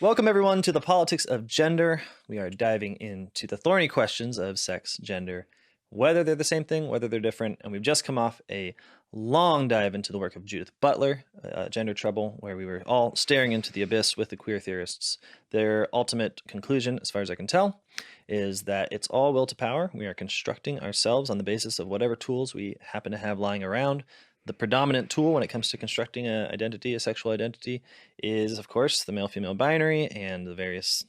Welcome, everyone, to the politics of gender. We are diving into the thorny questions of sex, gender, whether they're the same thing, whether they're different. And we've just come off a long dive into the work of Judith Butler, Gender Trouble, where we were all staring into the abyss with the queer theorists. Their ultimate conclusion, as far as I can tell, is that it's all will to power. We are constructing ourselves on the basis of whatever tools we happen to have lying around. The predominant tool when it comes to constructing an identity, a sexual identity, is, of course, the male-female binary and the various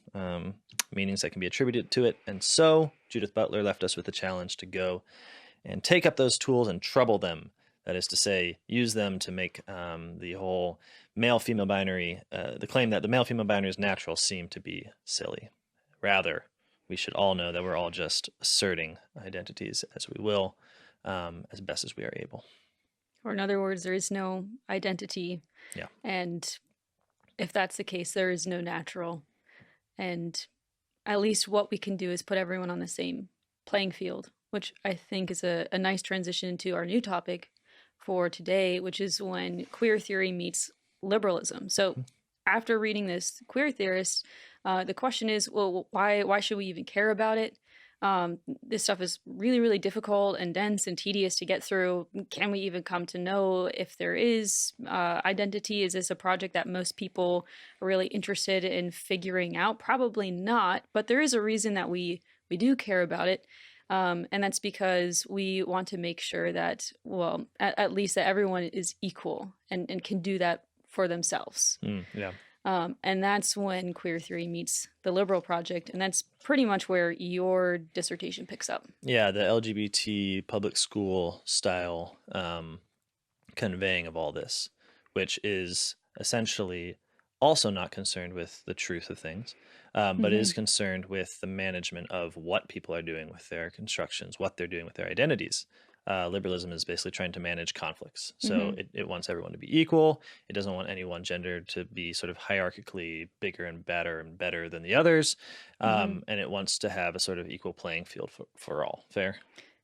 meanings that can be attributed to it. And so Judith Butler left us with the challenge to go and take up those tools and trouble them. That is to say, use them to make the whole male-female binary, the claim that the male-female binary is natural, seem to be silly. Rather, we should all know that we're all just asserting identities as we will, as best as we are able. Or in other words, there is no identity. Yeah. And if that's the case, there is no natural. And at least what we can do is put everyone on the same playing field, which I think is a nice transition to our new topic for today, which is when queer theory meets liberalism. So after reading this queer theorist, the question is, well, why should we even care about it? This stuff is really, really difficult and dense and tedious to get through. Can we even come to know if there is identity? Is this a project that most people are really interested in figuring out? Probably not, but there is a reason that we do care about it. And that's because we want to make sure that, well, at least that everyone is equal and can do that for themselves. Yeah. And that's when queer theory meets the liberal project, and that's pretty much where your dissertation picks up. Yeah, the LGBT public school style conveying of all this, which is essentially also not concerned with the truth of things, but is concerned with the management of what people are doing with their constructions, what they're doing with their identities. Liberalism is basically trying to manage conflicts. So it wants everyone to be equal. It doesn't want any one gender to be sort of hierarchically bigger and better than the others. And it wants to have a sort of equal playing field for all. Fair?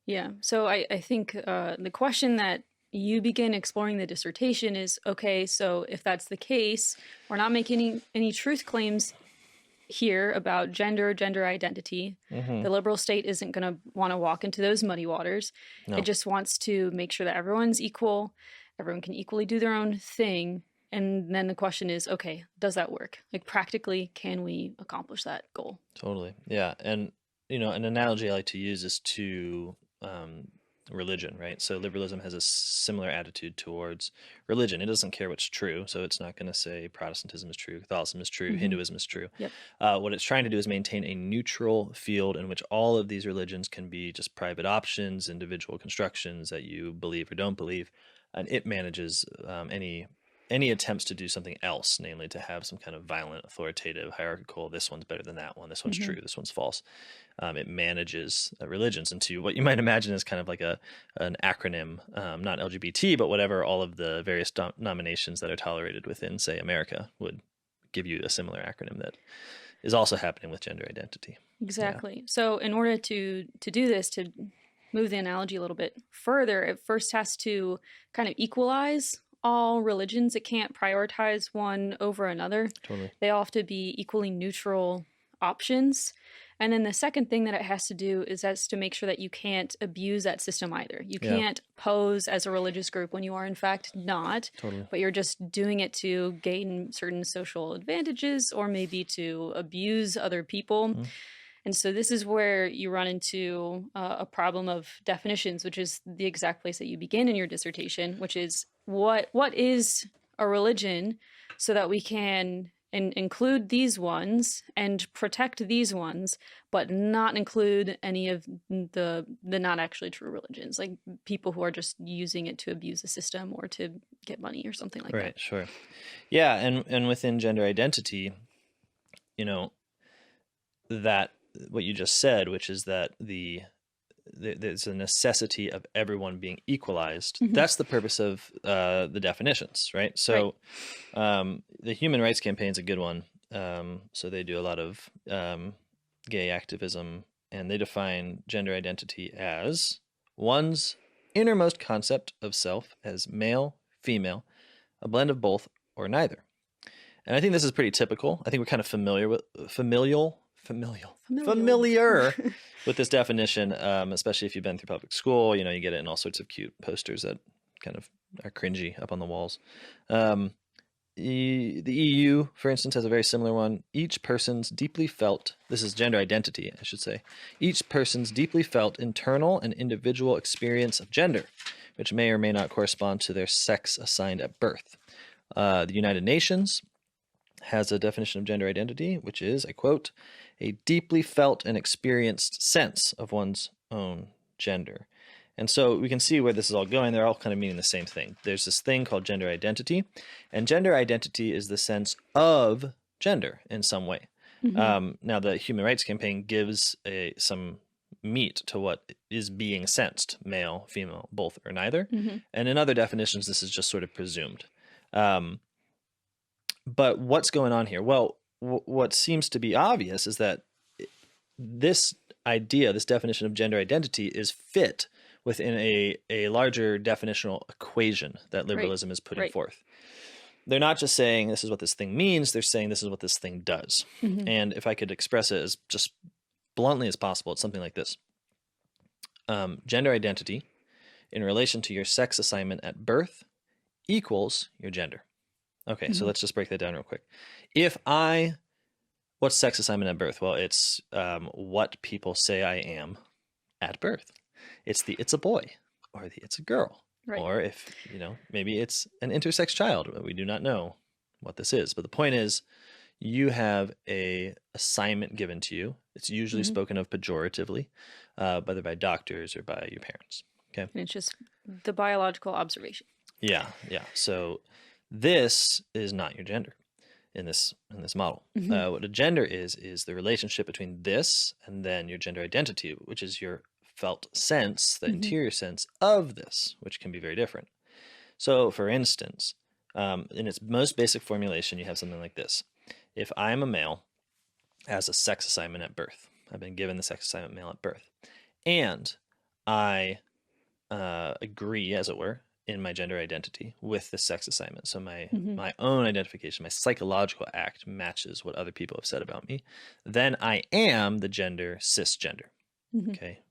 Yeah. So I think the question that you begin exploring the dissertation is, okay, so if that's the case, we're not making any truth claims here about gender identity. The liberal state isn't going to want to walk into those muddy waters. No. It just wants to make sure that everyone's equal, everyone can equally do their own thing. And then the question is, okay, does that work? Like, practically, can we accomplish that goal? Totally. Yeah. And, an analogy I like to use is to religion, right? So liberalism has a similar attitude towards religion. It doesn't care what's true. So it's not going to say Protestantism is true, Catholicism is true, Hinduism is true. Yep. What it's trying to do is maintain a neutral field in which all of these religions can be just private options, individual constructions that you believe or don't believe. And it manages any attempts to do something else, namely to have some kind of violent, authoritative, hierarchical, this one's better than that one, this one's true, this one's false. It manages religions into what you might imagine is kind of like an acronym, not LGBT, but whatever all of the various denominations that are tolerated within, say, America would give you a similar acronym that is also happening with gender identity. Exactly. Yeah. So in order to do this, to move the analogy a little bit further, it first has to kind of equalize all religions. It can't prioritize one over another. Totally. They all have to be equally neutral options. And then the second thing that it has to do is has to make sure that you can't abuse that system either. You can't pose as a religious group when you are in fact not, but you're just doing it to gain certain social advantages or maybe to abuse other people. And so this is where you run into a problem of definitions, which is the exact place that you begin in your dissertation, which is what is a religion, so that we can include these ones and protect these ones, but not include any of the not actually true religions, like people who are just using it to abuse the system or to get money or something like that. Right, sure. Yeah, and within gender identity, that what you just said, which is that there's a necessity of everyone being equalized. That's the purpose of the definitions, right? So the Human Rights Campaign's a good one. So they do a lot of gay activism, and they define gender identity as one's innermost concept of self as male, female, a blend of both, or neither. And I think this is pretty typical. I think we're kind of familiar Familial. with this definition, especially if you've been through public school. You get it in all sorts of cute posters that kind of are cringy up on the walls. The EU, for instance, has a very similar one. Each person's deeply felt, this is gender identity, I should say, each person's deeply felt internal and individual experience of gender, which may or may not correspond to their sex assigned at birth. The United Nations has a definition of gender identity, which is, I quote, a deeply felt and experienced sense of one's own gender. And so we can see where this is all going. They're all kind of meaning the same thing. There's this thing called gender identity, and gender identity is the sense of gender in some way. Now, the Human Rights Campaign gives some meat to what is being sensed, male, female, both, or neither. And in other definitions, this is just sort of presumed. But what's going on here? Well, what seems to be obvious is that this idea, this definition of gender identity, is fit within a larger definitional equation that liberalism is putting forth. They're not just saying this is what this thing means, they're saying this is what this thing does. And if I could express it as just bluntly as possible, it's something like this. Gender identity in relation to your sex assignment at birth equals your gender. Okay, so let's just break that down real quick. What's sex assignment at birth? Well, it's what people say I am at birth. It's a boy, or it's a girl, or if, maybe it's an intersex child. We do not know what this is. But the point is, you have a assignment given to you. It's usually spoken of pejoratively, whether by doctors or by your parents. Okay. And it's just the biological observation. Yeah. So this is not your gender in this model. What a gender is the relationship between this and then your gender identity, which is your felt sense, the interior sense of this, which can be very different. So, for instance, in its most basic formulation, you have something like this. If I'm a male as a sex assignment at birth, I've been given the sex assignment male at birth, and I agree, as it were, in my gender identity with the sex assignment. So my own identification, my psychological act matches what other people have said about me. Then I am the gender cisgender. Okay.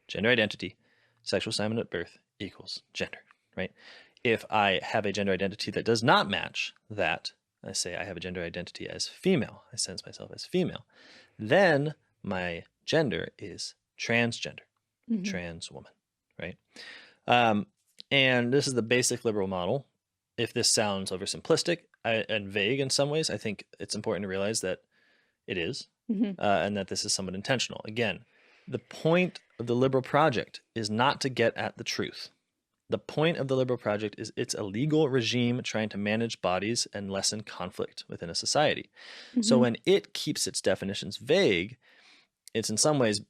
Gender identity, sexual assignment at birth equals gender, right? If I have a gender identity that does not match that, I say I have a gender identity as female, I sense myself as female, then my gender is transgender, trans woman, right? And this is the basic liberal model. If this sounds oversimplistic and vague in some ways, I think it's important to realize that it is, and that this is somewhat intentional. Again, the point of the liberal project is not to get at the truth. The point of the liberal project is it's a legal regime trying to manage bodies and lessen conflict within a society. So when it keeps its definitions vague, it's in some ways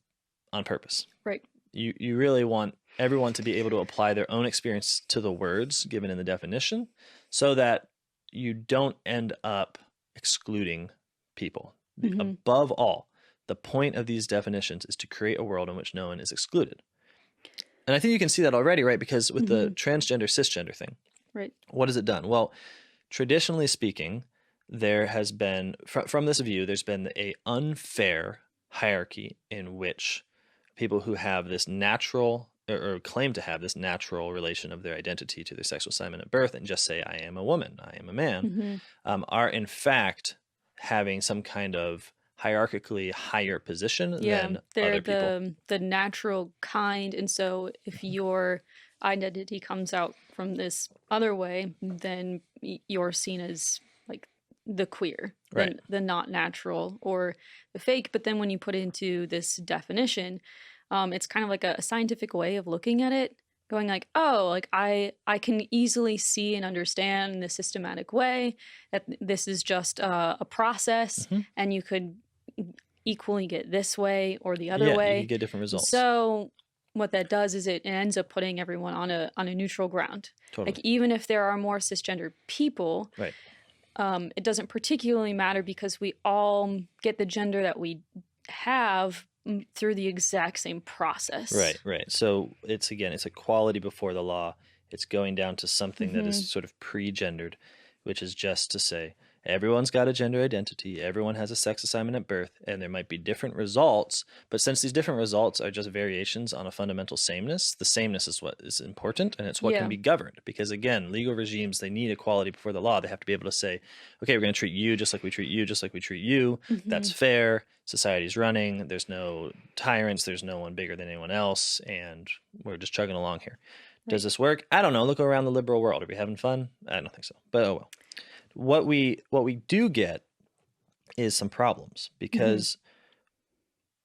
on purpose. Right. You really want everyone to be able to apply their own experience to the words given in the definition so that you don't end up excluding people. Above all, the point of these definitions is to create a world in which no one is excluded. And I think you can see that already, right? Because with the transgender, cisgender thing, right? What has it done? Well, traditionally speaking, there has been, from this view, there's been a unfair hierarchy in which people who have this natural or claim to have this natural relation of their identity to their sexual assignment at birth and just say, I am a woman, I am a man, are in fact having some kind of hierarchically higher position than other people. The natural kind. And so if your identity comes out from this other way, then you're seen as like the queer, the not natural or the fake. But then when you put it into this definition, it's kind of like a scientific way of looking at it, going like, oh, like I can easily see and understand in a systematic way that this is just a process, and you could equally get this way or the other way. You can get different results. So what that does is it ends up putting everyone on a neutral ground. Totally. Like even if there are more cisgender people, right. It doesn't particularly matter because we all get the gender that we have through the exact same process. Right. So it's equality before the law. It's going down to something that is sort of pre-gendered, which is just to say Everyone's got a gender identity. Everyone has a sex assignment at birth, and there might be different results. But since these different results are just variations on a fundamental sameness, the sameness is what is important, and it's what can Yeah. be governed. Because again, legal regimes, they need equality before the law. They have to be able to say, okay, we're going to treat you just like we treat you, just like we treat you. That's fair. Society's running. There's no tyrants. There's no one bigger than anyone else. And we're just chugging along here. Does Right. this work? I don't know. Look around the liberal world. Are we having fun? I don't think so. But oh well. What we do get is some problems, because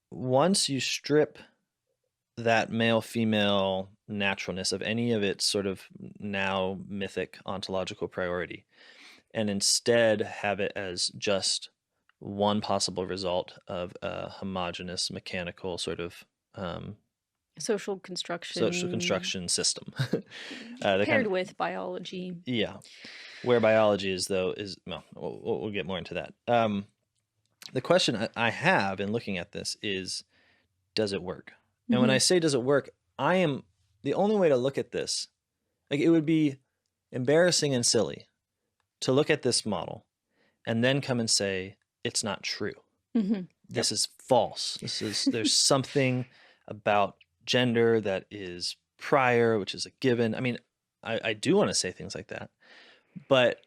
once you strip that male female naturalness of any of its sort of now mythic ontological priority, and instead have it as just one possible result of a homogeneous mechanical sort of Social social construction construction system. They paired kind of, with biology. yeah, where biology is though is, well, we'll get more into that. The question I have in looking at this is, does it work? And when I say does it work, I am the only way to look at this, like, it would be embarrassing and silly to look at this model and then come and say it's not true. This is false. There's something about gender that is prior, which is a given. I mean, I do want to say things like that, but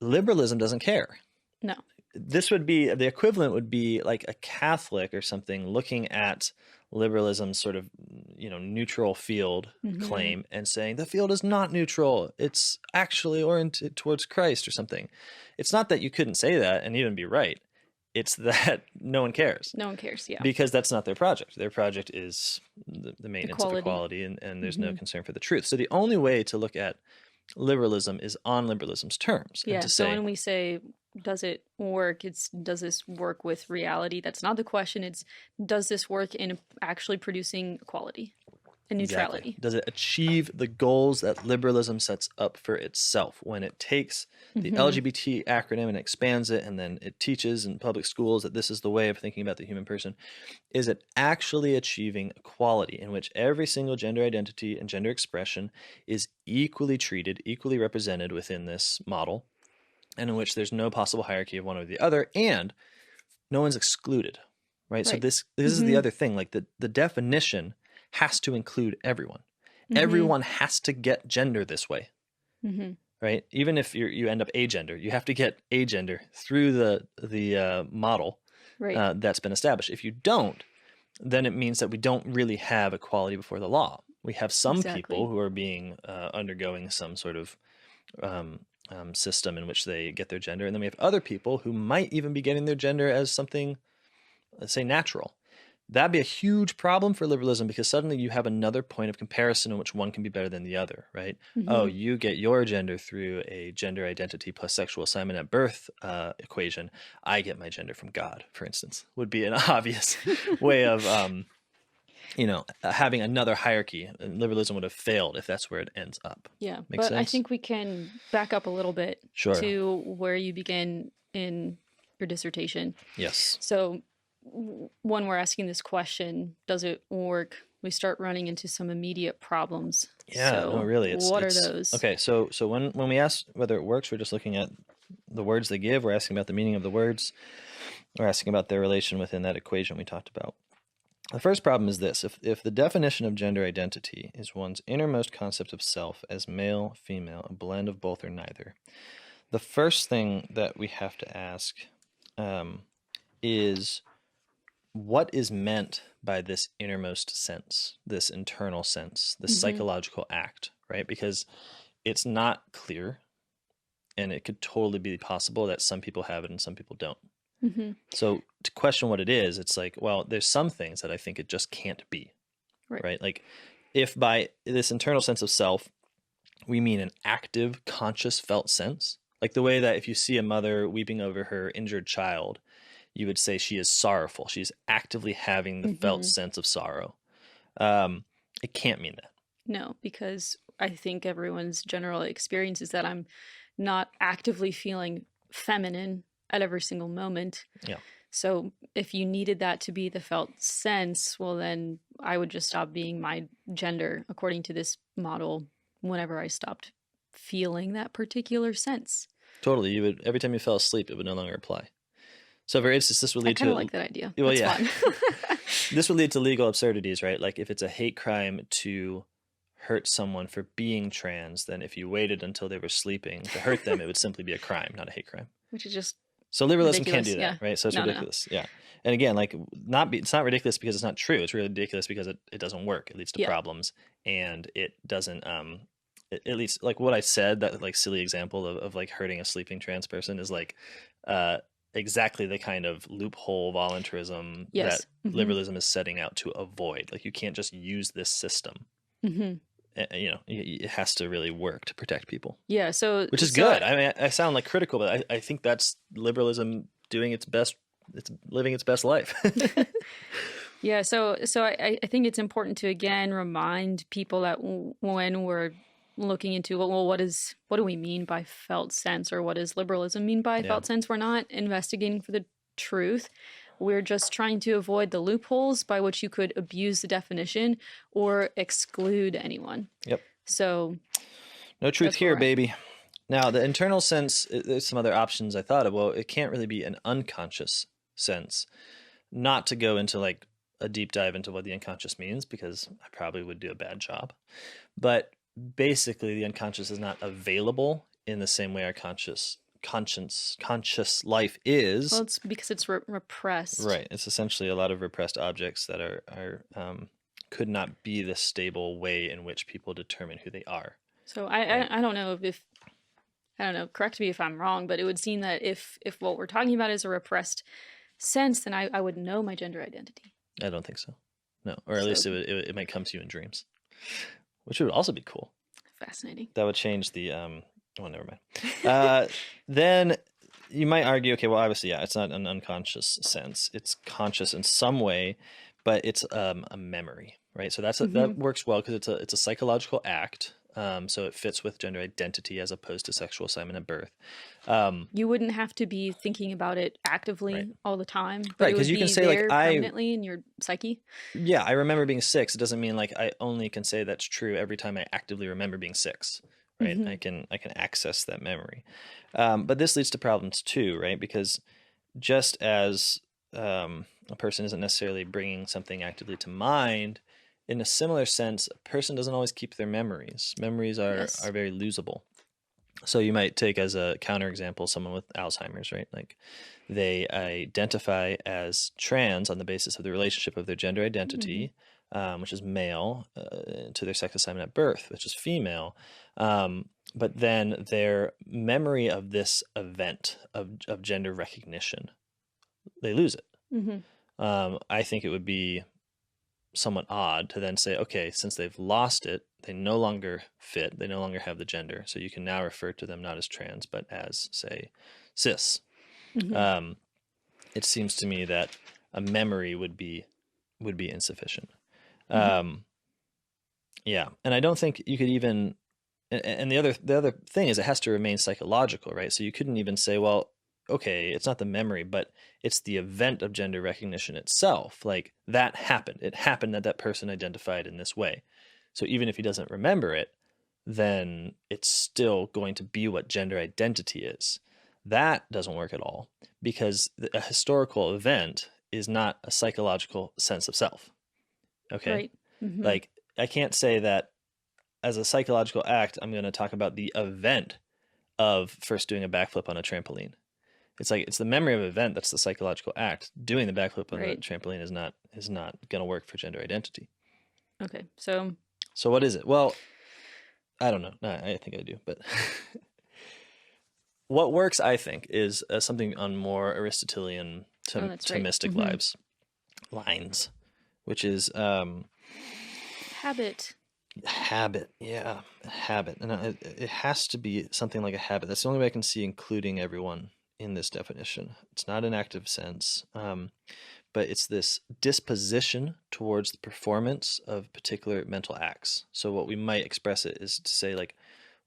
liberalism doesn't care. No. This would be the equivalent, would be like a Catholic or something looking at liberalism's sort of, neutral field claim and saying the field is not neutral, it's actually oriented towards Christ or something. It's not that you couldn't say that and even be right. It's that no one cares. No one cares. Yeah. Because that's not their project. Their project is the maintenance of equality, and there's no concern for the truth. So the only way to look at liberalism is on liberalism's terms. Yeah. And to So say, when we say, does it work? It's, does this work with reality? That's not the question. It's, does this work in actually producing equality and neutrality? exactly, does it achieve the goals that liberalism sets up for itself when it takes the LGBT acronym and expands it, and then it teaches in public schools that this is the way of thinking about the human person? Is it actually achieving equality in which every single gender identity and gender expression is equally treated, equally represented within this model, and in which there's no possible hierarchy of one or the other, and no one's excluded, right? So Right. this is the other thing. Like, the definition has to include everyone. Everyone has to get gender this way, right? Even if you end up agender, you have to get agender through the model Right. that's been established. If you don't, then it means that we don't really have equality before the law. We have some people Exactly. who are being undergoing some sort of system in which they get their gender, and then we have other people who might even be getting their gender as something, let's say, natural. That'd be a huge problem for liberalism, because suddenly you have another point of comparison in which one can be better than the other, right? Oh, you get your gender through a gender identity plus sexual assignment at birth equation. I get my gender from God, for instance, would be an obvious way of having another hierarchy. And liberalism would have failed if that's where it ends up. Yeah. Make But I sense? think we can back up a little bit Sure. to where you begin in your dissertation. Yes. So when we're asking this question, does it work? We start running into some immediate problems. Yeah, So no, really. what are those? Okay, so when we ask whether it works, we're just looking at the words they give. We're asking about the meaning of the words. We're asking about their relation within that equation we talked about. The first problem is this: if the definition of gender identity is one's innermost concept of self as male, female, a blend of both or neither, the first thing that we have to ask is, what is meant by this innermost sense, this internal sense, this psychological act, right? Because it's not clear, and it could totally be possible that some people have it and some people don't. So to question what it is, it's like, well, there's some things that I think it just can't be, right? Like, if by this internal sense of self, we mean an active, conscious, felt sense, like the way that if you see a mother weeping over her injured child, you would say she is sorrowful. She's actively having the felt sense of sorrow. It can't mean that. No, because I think everyone's general experience is that I'm not actively feeling feminine at every single moment. Yeah. So if you needed that to be the felt sense, well, then I would just stop being my gender according to this model whenever I stopped feeling that particular sense. Totally. You would, every time you fell asleep, it would no longer apply. So for instance, this would I lead kind of to, like that idea. well, That's yeah, fun. this would lead to legal absurdities, right? Like if it's a hate crime to hurt someone for being trans, then if you waited until they were sleeping to hurt them, it would simply be a crime, not a hate crime. Which is just So liberalism can't ridiculous. do that, Yeah. right? So it's No, no, no. ridiculous. Yeah. And again, like it's not ridiculous because it's not true. It's really ridiculous because it doesn't work. It leads to Yeah. problems, and it doesn't at least like what I said, that like silly example of like hurting a sleeping trans person is like uh exactly the kind of loophole voluntarism that Yes. Mm-hmm. liberalism is setting out to avoid. Like you can't just use this system. Mm-hmm. You know, it has to really work to protect people. Yeah. So Which is good. I mean, I sound like critical, but I think that's liberalism doing its best. It's living its best life. Yeah, so I think it's important to again remind people that when we're looking into well, what do we mean by felt sense, or what does liberalism mean by Yeah. felt sense? We're not investigating for the truth. We're just trying to avoid the loopholes by which you could abuse the definition or exclude anyone. Yep. So No truth that's where here, we're at. baby. Now, the internal sense, there's some other options I thought of. Well, it can't really be an unconscious sense. Not to go into like a deep dive into what the unconscious means, because I probably would do a bad job. But basically, the unconscious is not available in the same way our conscious life is. Well, it's because it's repressed. Right. It's essentially a lot of repressed objects that are could not be the stable way in which people determine who they are. So Right. I don't know if I don't know, correct me if I'm wrong, but it would seem that if what we're talking about is a repressed sense, then I would know my gender identity. I don't think so. No, or at least it might come to you in dreams, which would also be cool. Fascinating. That would change the oh, never mind. Then you might argue, okay, well, obviously, yeah, it's not an unconscious sense. It's conscious in some way, but it's a memory, right? So that works well because it's a psychological act. So it fits with gender identity as opposed to sexual assignment at birth. You wouldn't have to be thinking about it actively Right. all the time, but Right, it would 'cause you be can say, like, there I- permanently in your psyche. Yeah, I remember being 6. It doesn't mean like I only can say that's true every time I actively remember being 6, right? I can access that memory. But this leads to problems too, right? Because just as a person isn't necessarily bringing something actively to mind, in a similar sense, a person doesn't always keep their memories. Memories are very losable. So you might take as a counterexample someone with Alzheimer's, right? Like they identify as trans on the basis of the relationship of their gender identity, which is male, to their sex assignment at birth, which is female. But then their memory of this event of gender recognition, they lose it. I think it would be somewhat odd to then say, okay, since they've lost it, they no longer fit, they no longer have the gender, so you can now refer to them not as trans, but as, say, cis. It seems to me that a memory would be insufficient. Yeah, and I don't think you could even. And the other thing is it has to remain psychological, right? So you couldn't even say, well, okay, it's not the memory, but it's the event of gender recognition itself. Like that happened. It happened that person identified in this way. So even if he doesn't remember it, then it's still going to be what gender identity is. That doesn't work at all because a historical event is not a psychological sense of self. Okay? Right. Like I can't say that as a psychological act, I'm going to talk about the event of first doing a backflip on a trampoline. It's like it's the memory of an event that's the psychological act. Doing the backflip on the trampoline is not going to work for gender identity. Okay, so what is it? Well, I don't know. No, I think I do, but what works, I think, is something on more Aristotelian Thomistic lines, which is habit. Habit, yeah, habit, and it has to be something like a habit. That's the only way I can see including everyone in this definition. It's not an active sense, but it's this disposition towards the performance of particular mental acts. So what we might express it is to say, like,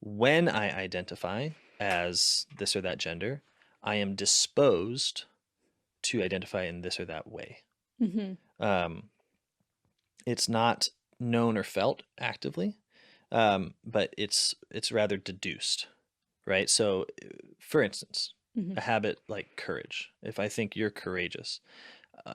when I identify as this or that gender, I am disposed to identify in this or that way. It's not known or felt actively, but it's rather deduced, right? So, for instance, Hmm. a habit like courage. If I think you're courageous,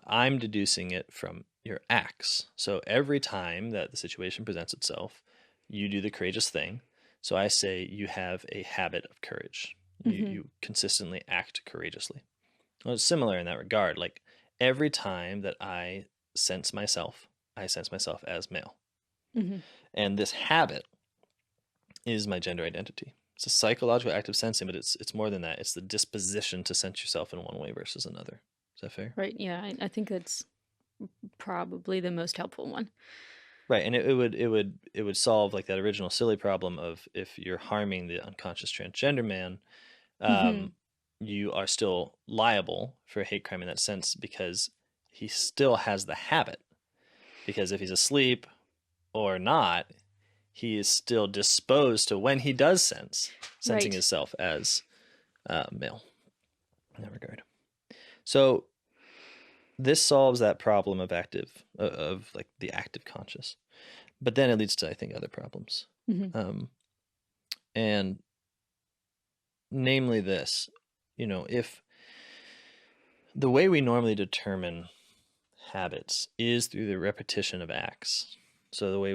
I'm deducing it from your acts. So every time that the situation presents itself, you do the courageous thing. So I say you have a habit of courage. Hmm. You consistently act courageously. Well, it's similar in that regard. Like every time that I sense myself as male. Hmm. And this habit is my gender identity. It's a psychological act of sensing, but it's more than that. It's the disposition to sense yourself in one way versus another. Is that fair? Right. Yeah. I think that's probably the most helpful one. Right, and it would solve like that original silly problem of if you're harming the unconscious transgender man, Hmm. um, you are still liable for a hate crime in that sense because he still has the habit. Because if he's asleep or not, he is still disposed to when he does sensing Right. himself as male in that regard. So this solves that problem of like the active conscious, but then it leads to I think other problems. Hmm. Um, and namely this, if the way we normally determine habits is through the repetition of acts. So the way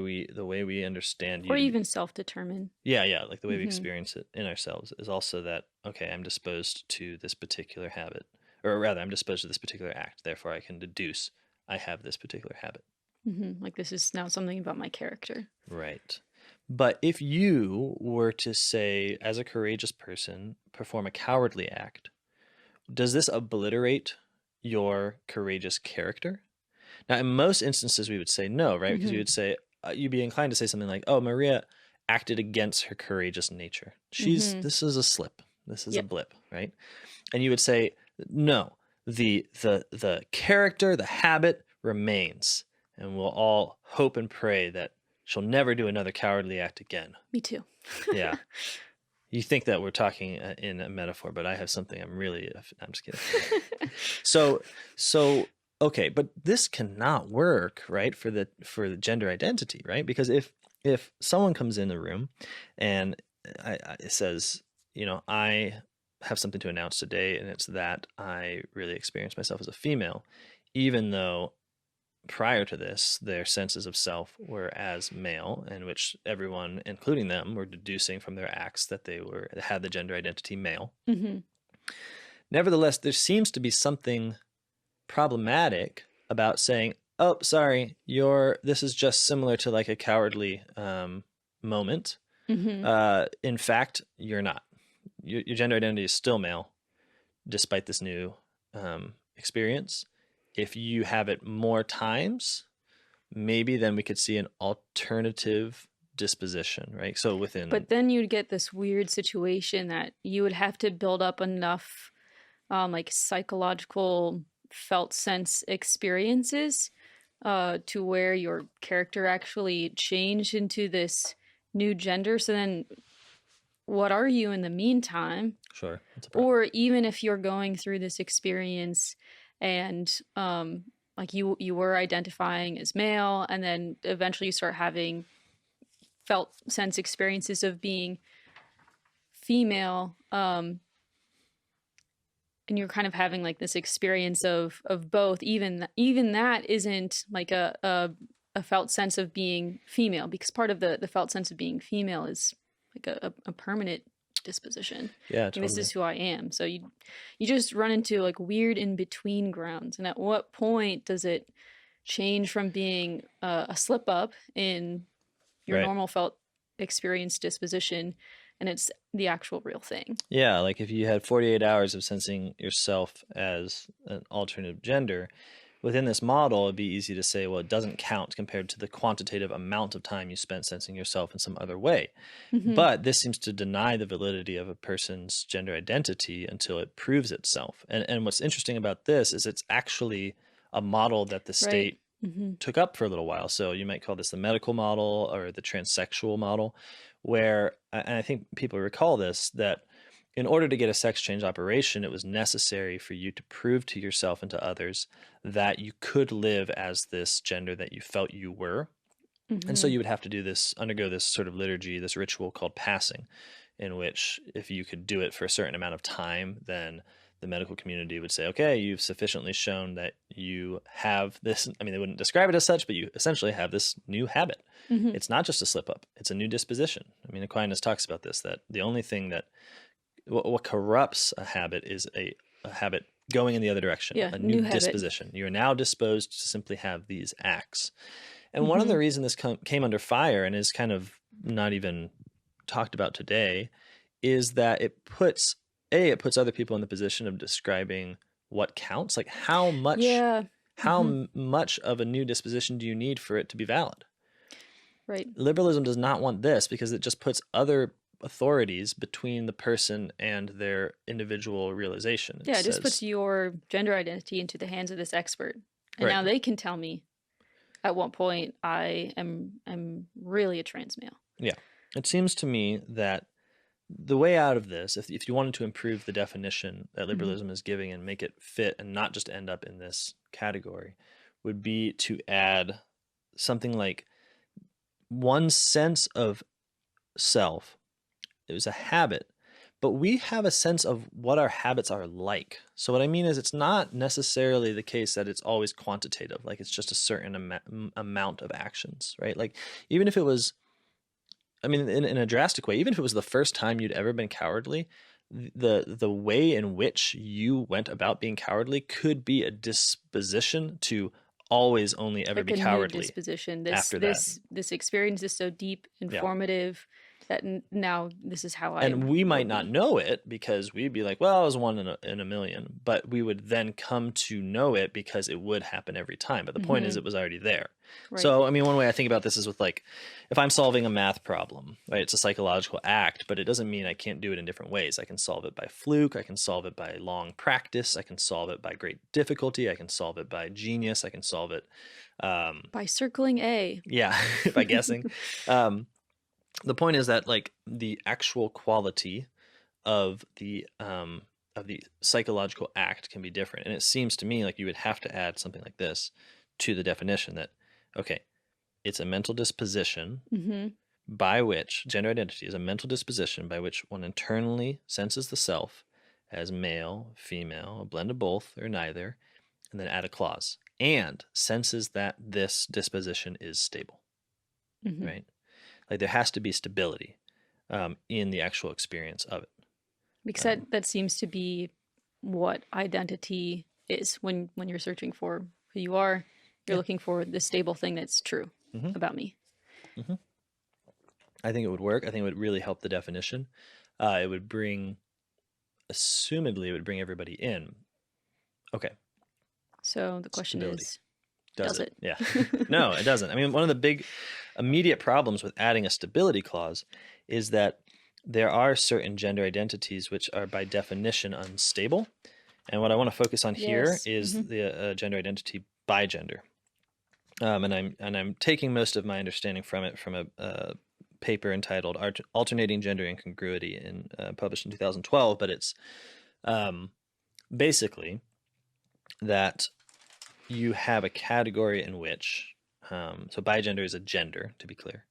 we understand Or you, even self-determine. yeah, like the way we Hmm. experience it in ourselves is also that, okay, I'm disposed to this particular habit, or rather I'm disposed to this particular act, therefore I can deduce I have this particular habit. Hmm. Like this is now something about my character. Right. But if you were to say, as a courageous person, perform a cowardly act, does this obliterate your courageous character? Now, in most instances, we would say no, right? Because we Hmm. would say, you'd be inclined to say something like, oh, Maria acted against her courageous nature. Hmm. This is a slip. This is a Yep. blip, right? And you would say, no, the character, the habit remains. And we'll all hope and pray that she'll never do another cowardly act again. Me too. Yeah. You think that we're talking in a metaphor, but I have something I'm just kidding. So, so okay, but this cannot work, right? For the gender identity, right? Because if someone comes in the room and it says, I have something to announce today, and it's that I really experience myself as a female, even though prior to this, their senses of self were as male, in which everyone, including them, were deducing from their acts that they had the gender identity male. Hmm. Nevertheless, there seems to be something problematic about saying, "Oh, sorry, this is just similar to like a cowardly moment. Hmm. In fact, you're not. Your gender identity is still male, despite this new experience. If you have it more times, maybe then we could see an alternative disposition, right? So within, But then you'd get this weird situation that you would have to build up enough like psychological felt sense experiences to where your character actually changed into this new gender. So then what are you in the meantime? sure, that's a problem. Or even if you're going through this experience and like you were identifying as male and then eventually you start having felt sense experiences of being female, and you're kind of having like this experience of both, even that isn't like a felt sense of being female, because part of the felt sense of being female is like a permanent disposition. Yeah, Like, this totally. is who I am. So you just run into like weird in between grounds, and at what point does it change from being a slip up in your Right. normal felt experience disposition and it's the actual real thing? Yeah, like if you had 48 hours of sensing yourself as an alternative gender, within this model, it'd be easy to say, well, it doesn't count compared to the quantitative amount of time you spent sensing yourself in some other way. Hmm. But this seems to deny the validity of a person's gender identity until it proves itself. And what's interesting about this is it's actually a model that the Right. state Hmm. took up for a little while. So you might call this the medical model or the transsexual model, where, and I think people recall this, that in order to get a sex change operation, it was necessary for you to prove to yourself and to others that you could live as this gender that you felt you were. And so Hmm. you would have to undergo this sort of liturgy, this ritual called passing, in which if you could do it for a certain amount of time, then the medical community would say, okay, you've sufficiently shown that you have this. I mean, they wouldn't describe it as such, but you essentially have this new habit. Hmm. It's not just a slip up, it's a new disposition. I mean, Aquinas talks about this, that the only thing that what corrupts a habit is a habit going in the other direction, Yeah, a new new habit. disposition. You are now disposed to simply have these acts. And one of Hmm. the reasons this came under fire and is kind of not even talked about today is that it puts other people in the position of describing what counts, like how much Yeah. much of a new disposition do you need for it to be valid. Right. Liberalism does not want this because it just puts other authorities between the person and their individual realization. Yeah, it just puts your gender identity into the hands of this expert, and Right. now they can tell me at what point I am really a trans male. Yeah, it seems to me that the way out of this, if you wanted to improve the definition that liberalism is giving and make it fit and not just end up in this category, would be to add something like one sense of self. It was a habit, but we have a sense of what our habits are like. So what I mean is it's not necessarily the case that it's always quantitative, like it's just a certain amount of actions, right? Like even if it was, I mean, in a drastic way, even if it was the first time you'd ever been cowardly, the way in which you went about being cowardly could be a disposition to always only ever Like be a new cowardly disposition. after This experience is so deep, Yeah. informative, that now this is how I. And we might will not be. know it because we'd be like, well, I was one in a million, but we would then come to know it because it would happen every time. But the point is, it was already there. Right. So, I mean, one way I think about this is with like, if I'm solving a math problem, right? It's a psychological act, but it doesn't mean I can't do it in different ways. I can solve it by fluke. I can solve it by long practice. I can solve it by great difficulty. I can solve it by genius. I can solve it by circling A. Yeah, by guessing. The point is that like the actual quality of the psychological act can be different, and it seems to me like you would have to add something like this to the definition that okay, it's a mental disposition by which gender identity is a mental disposition by which one internally senses the self as male, female, a blend of both or neither, and then add a clause and senses that this disposition is stable, right? Like there has to be stability in the actual experience of it. Because that seems to be what identity is when you're searching for who you are. You're looking for the stable thing that's true about me. I think it would work. I think it would really help the definition. It would bring, assumedly, it would bring everybody in. Okay. So the question is, does it? Yeah. No, it doesn't. I mean, one of the big immediate problems with adding a stability clause is that there are certain gender identities which are by definition unstable. And what I want to focus on here is the gender identity bigender. And I'm taking most of my understanding from it from a paper entitled Alternating Gender Incongruity published in 2012, but it's basically that you have a category in which, so bigender is a gender, to be clear.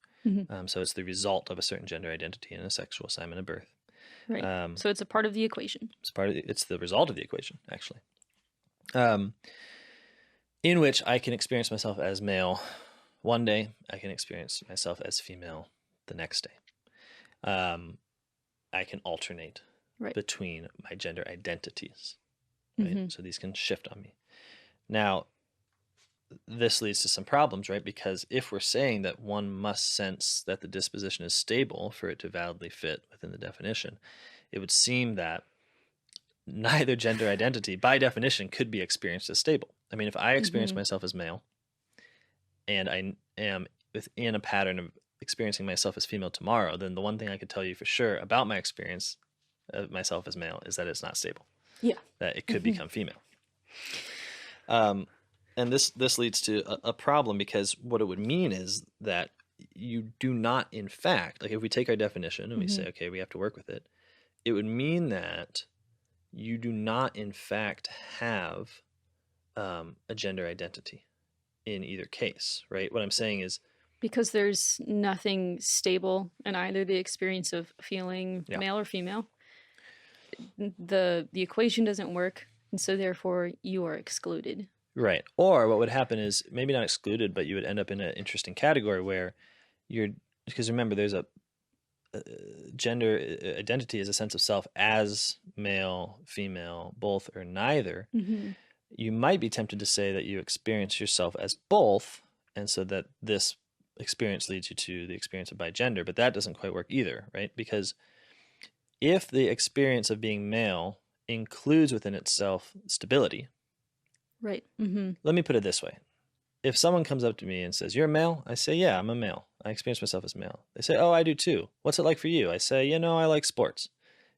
So it's the result of a certain gender identity in a sexual assignment of birth. Right. So it's a part of the equation. It's the result of the equation, actually. In which I can experience myself as male one day, I can experience myself as female the next day. I can alternate between my gender identities. Right? So these can shift on me. Now, this leads to some problems, right? Because if we're saying that one must sense that the disposition is stable for it to validly fit within the definition, it would seem that neither gender identity, by definition, could be experienced as stable. I mean, if I experience myself as male and I am within a pattern of experiencing myself as female tomorrow, then the one thing I could tell you for sure about my experience of myself as male is that it's not stable. Yeah. That it could become female. And this leads to a problem, because what it would mean is that you do not, in fact, like if we take our definition and we say, okay, we have to work with it, it would mean that you do not, in fact, have a gender identity in either case, right? What I'm saying is, Because there's nothing stable in either the experience of feeling Yeah. male or female. The equation doesn't work, and so therefore you are excluded. Right. Or what would happen is maybe not excluded, but you would end up in an interesting category where you're, because remember, there's a gender identity is a sense of self as male, female, both, or neither. Mm-hmm. You might be tempted to say that you experience yourself as both, and so that this experience leads you to the experience of bigender, but that doesn't quite work either, right? Because if the experience of being male includes within itself stability, Right. Mm-hmm. let me put it this way. If someone comes up to me and says, "You're a male?" I say, "Yeah, I'm a male. I experience myself as male." They say, "Oh, I do too. What's it like for you?" I say, "I like sports."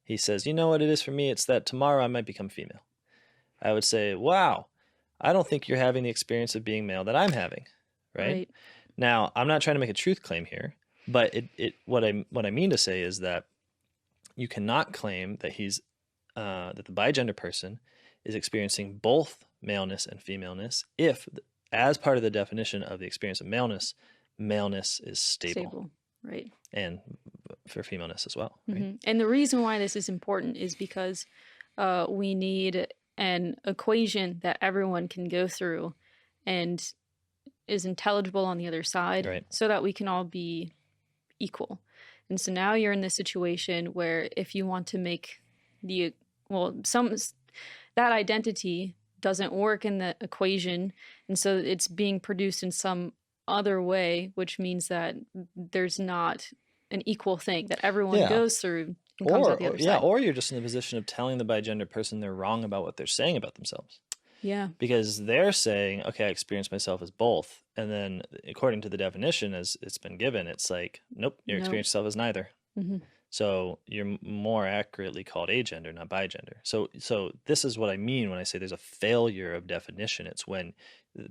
He says, "You know what it is for me? It's that tomorrow I might become female." I would say, "Wow, I don't think you're having the experience of being male that I'm having," right? Right. Now, I'm not trying to make a truth claim here, but what I mean to say is that you cannot claim that that the bigender person is experiencing both maleness and femaleness if, as part of the definition of the experience of maleness is stable, Right. and for femaleness as well, right? Mm-hmm. And the reason why this is important is because we need an equation that everyone can go through and is intelligible on the other side, Right. so that we can all be equal. And so now you're in this situation where if you want to make the that identity doesn't work in the equation, and so it's being produced in some other way, which means that there's not an equal thing that everyone Yeah. goes through and comes out the other side. Or you're just in the position of telling the bigender person they're wrong about what they're saying about themselves. Yeah. Because they're saying, "Okay, I experience myself as both," and then according to the definition as it's been given, it's like, nope, you experience yourself as neither. Mm-hmm. So you're more accurately called agender, not bigender. So this is what I mean when I say there's a failure of definition. It's when,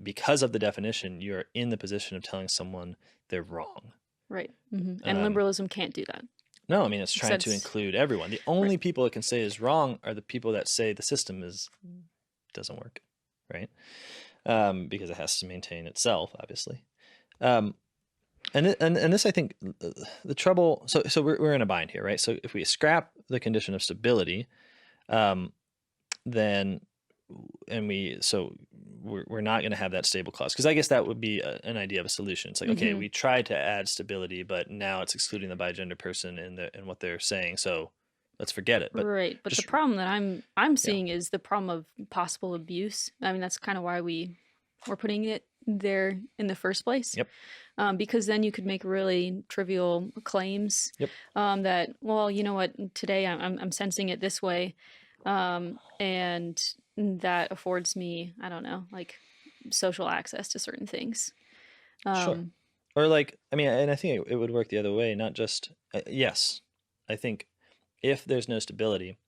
because of the definition, you're in the position of telling someone they're wrong. Right. Mm-hmm. And liberalism can't do that. No, I mean, it's trying to include everyone. The only people it can say is wrong are the people that say the system doesn't work, right? Because it has to maintain itself, obviously. And this, I think, the trouble. So we're in a bind here, right? So if we scrap the condition of stability, then we're not going to have that stable clause, because I guess that would be an idea of a solution. It's like, okay, we tried to add stability, but now it's excluding the bigender person in what they're saying. So let's forget it. But right. But the problem that I'm seeing is the problem of possible abuse. I mean, that's kind of why we're putting it there in the first place. Yep. Because then you could make really trivial claims. Yep. That, well, you know what, today I'm sensing it this way, and that affords me, I don't know, like social access to certain things. Sure. Or like, I mean, and I think it would work the other way. Not just yes, I think if there's no stability,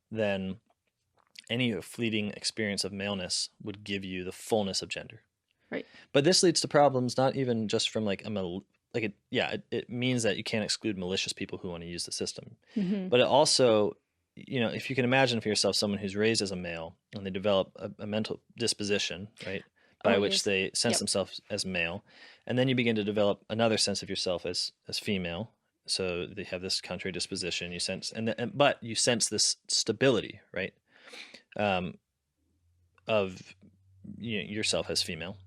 then any fleeting experience of maleness would give you the fullness of gender. Right. But this leads to problems not even just from like it means that you can't exclude malicious people who want to use the system. Mm-hmm. But it also, if you can imagine for yourself someone who's raised as a male and they develop a mental disposition, right, by which they sense themselves as male, and then you begin to develop another sense of yourself as female. So they have this contrary disposition. You sense, but you sense this stability, right, of yourself as female.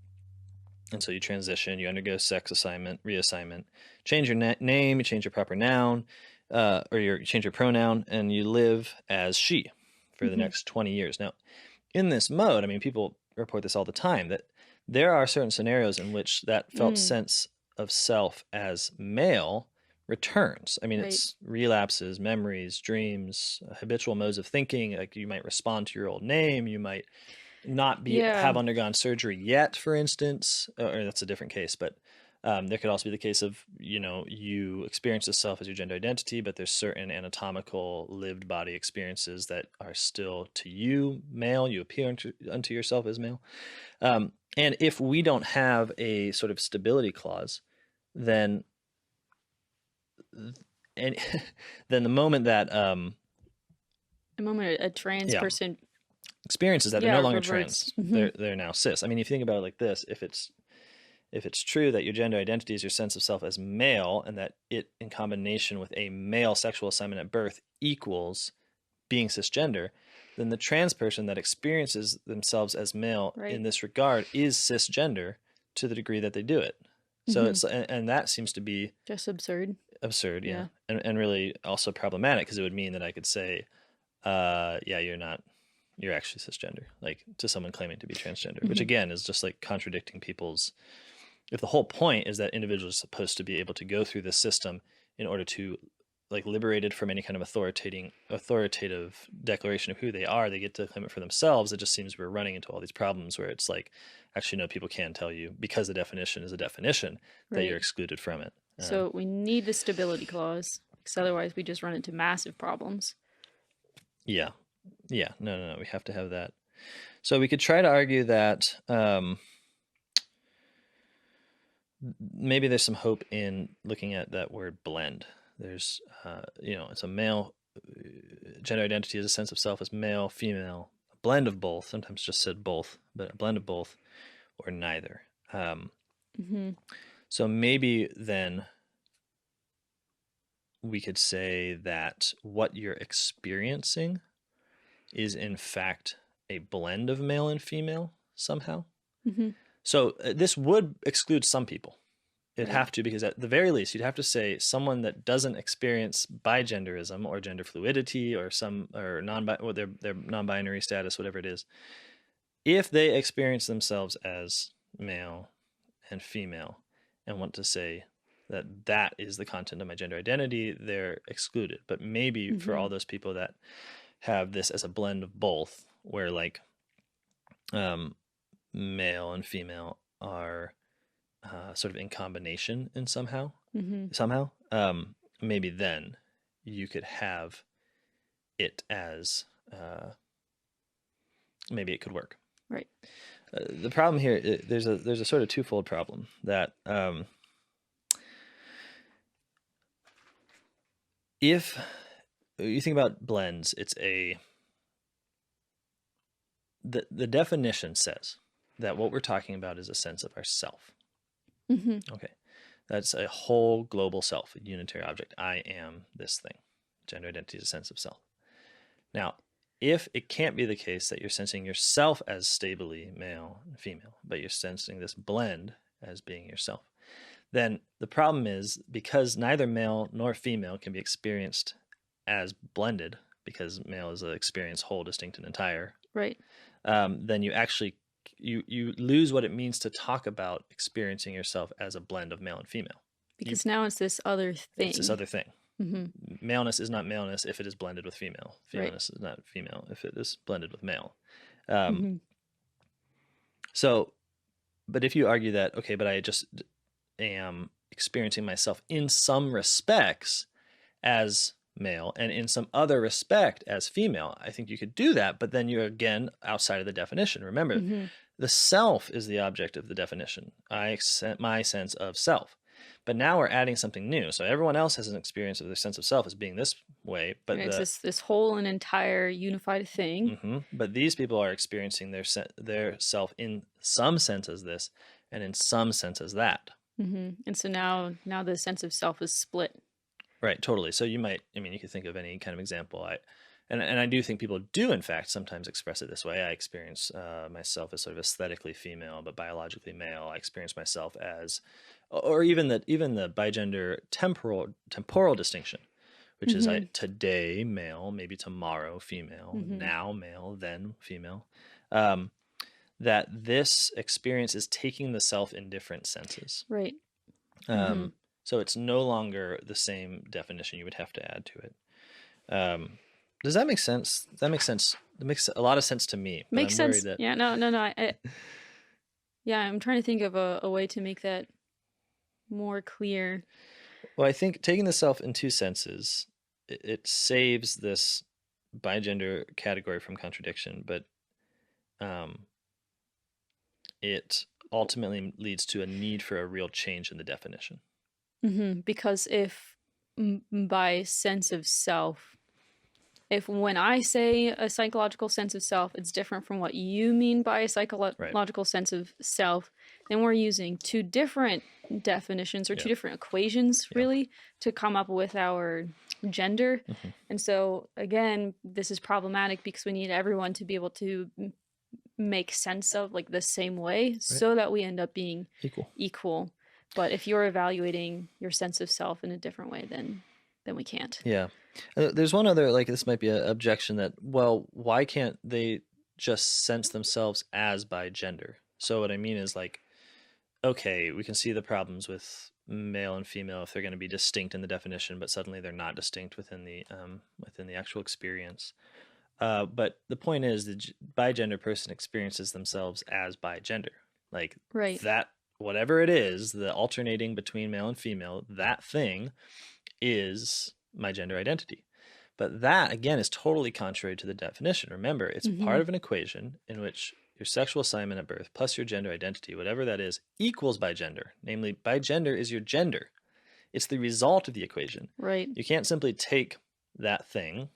And so you transition, you undergo sex assignment, reassignment, change your name, you change your proper noun, or you change your pronoun, and you live as she for the next 20 years. Now, in this mode, I mean, people report this all the time, that there are certain scenarios in which that felt sense of self as male returns. I mean, it's relapses, memories, dreams, habitual modes of thinking. Like you might respond to your old name, you might not have undergone surgery yet, for instance, or that's a different case, but there could also be the case of, you experience yourself as your gender identity, but there's certain anatomical lived body experiences that are still to you male. You appear unto yourself as male. And if we don't have a sort of stability clause, then the moment that a trans person experiences that, they're no longer trans, Mm-hmm. they're now cis. I mean, if you think about it like this, if if it's true that your gender identity is your sense of self as male, and that it, in combination with a male sexual assignment at birth, equals being cisgender, then the trans person that experiences themselves as male Right. in this regard is cisgender to the degree that they do it. So it's, and that seems to be just absurd. Absurd, Yeah. and really also problematic, because it would mean that I could say, yeah, you're actually cisgender, like to someone claiming to be transgender, which again is just like contradicting people's. If the whole point is that individuals are supposed to be able to go through this system in order to, like, liberated from any kind of authoritative declaration of who they are, they get to claim it for themselves. It just seems we're running into all these problems where it's like, actually, no, people can tell you, because the definition is a definition, that you're excluded from it. So we need the stability clause, because otherwise we just run into massive problems. Yeah. No. We have to have that. So we could try to argue that maybe there's some hope in looking at that word blend. There's, it's a male, gender identity is a sense of self as male, female, a blend of both, sometimes just said both, but a blend of both or neither. So maybe then we could say that what you're experiencing is in fact a blend of male and female somehow. So this would exclude some people. It'd have to, because at the very least, you'd have to say someone that doesn't experience bigenderism or gender fluidity or their non-binary status, whatever it is, if they experience themselves as male and female and want to say that that is the content of my gender identity, they're excluded. But maybe for all those people that have this as a blend of both, where like male and female are sort of in combination in somehow, maybe then you could have it as maybe it could work. Right. The problem here, there's a sort of twofold problem that if you think about blends, it's the definition says that what we're talking about is a sense of ourself. Okay, that's a whole global self, a unitary object. I am this thing. Gender identity is a sense of self. Now, if it can't be the case that you're sensing yourself as stably male and female, but you're sensing this blend as being yourself, then the problem is, because neither male nor female can be experienced as blended, because male is an experience whole, distinct, and entire. Right. Then you actually you lose what it means to talk about experiencing yourself as a blend of male and female. Because now it's this other thing. It's this other thing. Maleness is not maleness if it is blended with female. Femaleness is not female if it is blended with male. So, but if you argue that, okay, but I just am experiencing myself in some respects as male and in some other respect as female, I think you could do that, but then you're again outside of the definition. Remember, the self is the object of the definition. My sense of self. But now we're adding something new. So everyone else has an experience of their sense of self as being this way, but it's this whole and entire unified thing. But these people are experiencing their self in some sense as this, and in some sense as that. And so now the sense of self is split. Right, totally. So you could think of any kind of example. And I do think people do, in fact, sometimes express it this way. I experience myself as sort of aesthetically female, but biologically male. I experience myself as, or even the bigender temporal distinction, which is today male, maybe tomorrow female, now male, then female. That this experience is taking the self in different senses. Right. So it's no longer the same definition. You would have to add to it. Does that make sense? That makes sense. It makes a lot of sense to me. Makes sense. Yeah, no. I'm trying to think of a way to make that more clear. Well, I think taking the self in two senses, it saves this bigender category from contradiction, but it ultimately leads to a need for a real change in the definition. Because if by sense of self, if when I say a psychological sense of self, it's different from what you mean by a Right. psychological sense of self, then we're using two different definitions or two Yeah. different equations, Yeah. really, to come up with our gender. hmm And so, again, this is problematic because we need everyone to be able to make sense of like the same way Right. so that we end up being Equal. equal. But if you're evaluating your sense of self in a different way, then we can't. Yeah. There's one other, like, this might be an objection that, well, why can't they just sense themselves as by gender? So what I mean is, like, okay, we can see the problems with male and female if they're going to be distinct in the definition, but suddenly they're not distinct within the actual experience. But the point is, the bigender person experiences themselves as bigender, like Right. that. Whatever it is, the alternating between male and female, that thing is my gender identity. But that, again, is totally contrary to the definition. Remember, it's part of an equation in which your sexual assignment at birth plus your gender identity, whatever that is, equals bigender. Namely, bigender is your gender. It's the result of the equation. Right. You can't simply take that thing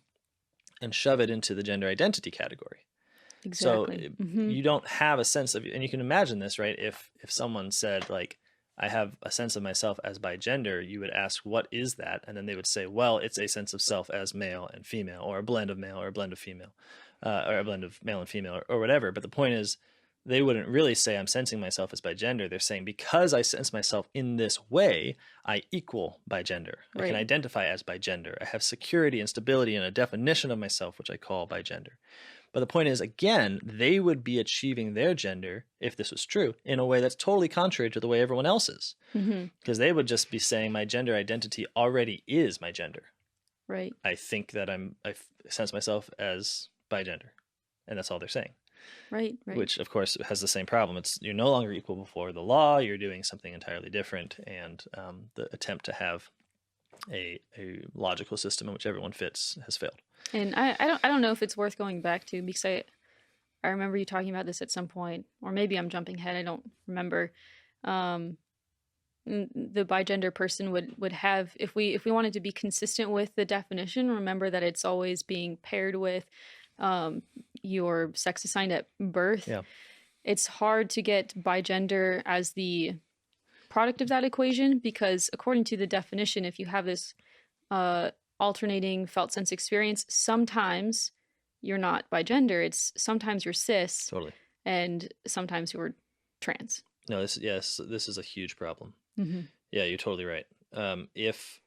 and shove it into the gender identity category. Exactly. So you don't have a sense of, and you can imagine this, right? If someone said, like, I have a sense of myself as by gender, you would ask, what is that? And then they would say, well, it's a sense of self as male and female, or a blend of male or a blend of female, or a blend of male and female, or whatever. But the point is, they wouldn't really say I'm sensing myself as by gender. They're saying, because I sense myself in this way, I equal by gender. I can Right. identify as by gender. I have security and stability and a definition of myself, which I call by gender. But the point is, again, they would be achieving their gender, if this was true, in a way that's totally contrary to the way everyone else is. Because they would just be saying, my gender identity already is my gender. Right. I think that I sense myself as bigender. And that's all they're saying. Right. Which, of course, has the same problem. You're no longer equal before the law. You're doing something entirely different. And the attempt to have a logical system in which everyone fits has failed. And I don't know if it's worth going back to, because I remember you talking about this at some point, or maybe I'm jumping ahead. I don't remember. The bigender person would have, if we wanted to be consistent with the definition, remember that it's always being paired with your sex assigned at birth. Yeah. It's hard to get bigender as the product of that equation, because according to the definition, if you have this alternating felt sense experience, sometimes you're not bigender. It's sometimes you're cis, Totally. and sometimes you're trans. No, this is a huge problem. Yeah, you're totally right. If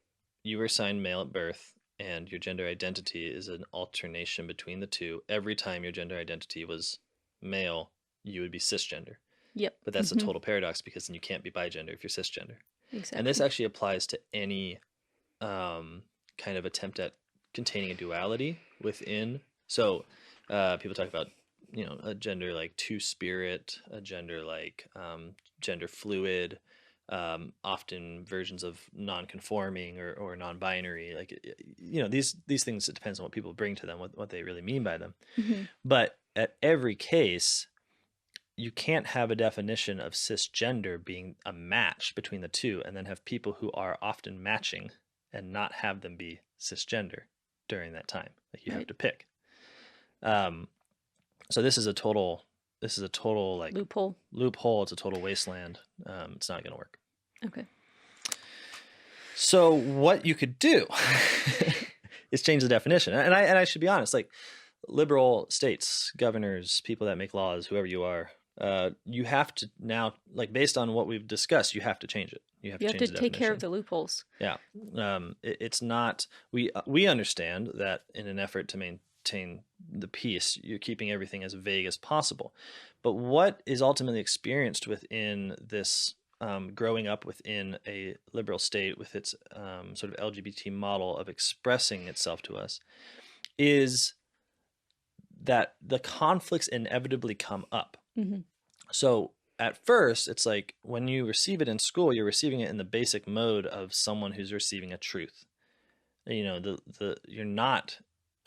you were assigned male at birth and your gender identity is an alternation between the two, every time your gender identity was male, you would be cisgender. Yep. But that's a total paradox, because then you can't be bigender if you're cisgender. Exactly. And this actually applies to any kind of attempt at containing a duality within. So people talk about, a gender like two-spirit, a gender like gender fluid, often versions of non-conforming or non-binary. Like, these things, it depends on what people bring to them, what they really mean by them. But at every case, you can't have a definition of cisgender being a match between the two and then have people who are often matching and not have them be cisgender during that time. Like, you have to pick. So this is a total like loophole. It's a total wasteland. It's not going to work. Okay. So what you could do is change the definition. And I should be honest, like, liberal states, governors, people that make laws, whoever you are, you have to now, like, based on what we've discussed, you have to change it. You have to take care of the loopholes. Yeah. It's not, we understand that in an effort to maintain the peace, you're keeping everything as vague as possible. But what is ultimately experienced within this, growing up within a liberal state with its sort of LGBT model of expressing itself to us, is that the conflicts inevitably come up. So at first, it's like when you receive it in school, you're receiving it in the basic mode of someone who's receiving a truth. You're not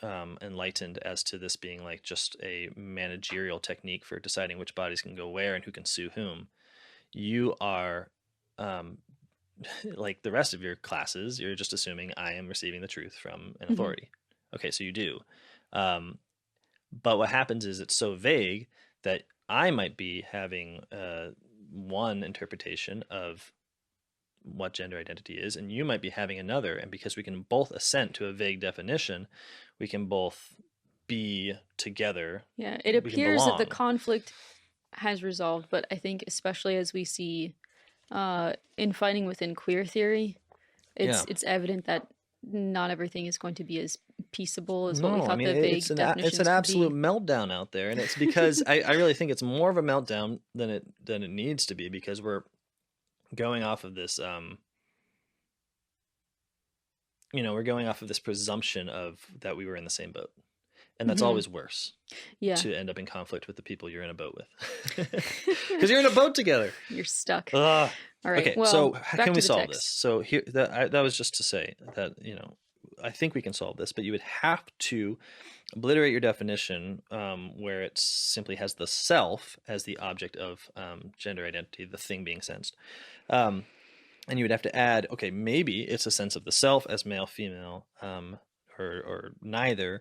enlightened as to this being like just a managerial technique for deciding which bodies can go where and who can sue whom. You are, like the rest of your classes, you're just assuming I am receiving the truth from an authority. Okay, so you do. Um, but what happens is it's so vague that I might be having one interpretation of what gender identity is, and you might be having another. And because we can both assent to a vague definition, we can both be together. Yeah, it We can appears that the belong. conflict has resolved, but I think especially as we see infighting within queer theory, Yeah. it's evident that not everything is going to be as peaceable as what we No, I thought mean the it's vague it's an definitions could absolute be. meltdown out there, and it's because I really think it's more of a meltdown than it needs to be, because we're going off of this we're going off of this presumption of that we were in the same boat, and that's Hmm. always worse, Yeah. to end up in conflict with the people you're in a boat with, because you're in a boat together. You're stuck. Ugh. All right. Okay, Well, so how back can we to the solve this? text. So here, that was just to say that I think we can solve this, but you would have to obliterate your definition, where it simply has the self as the object of gender identity, the thing being sensed. And you would have to add, okay, maybe it's a sense of the self as male, female, or neither,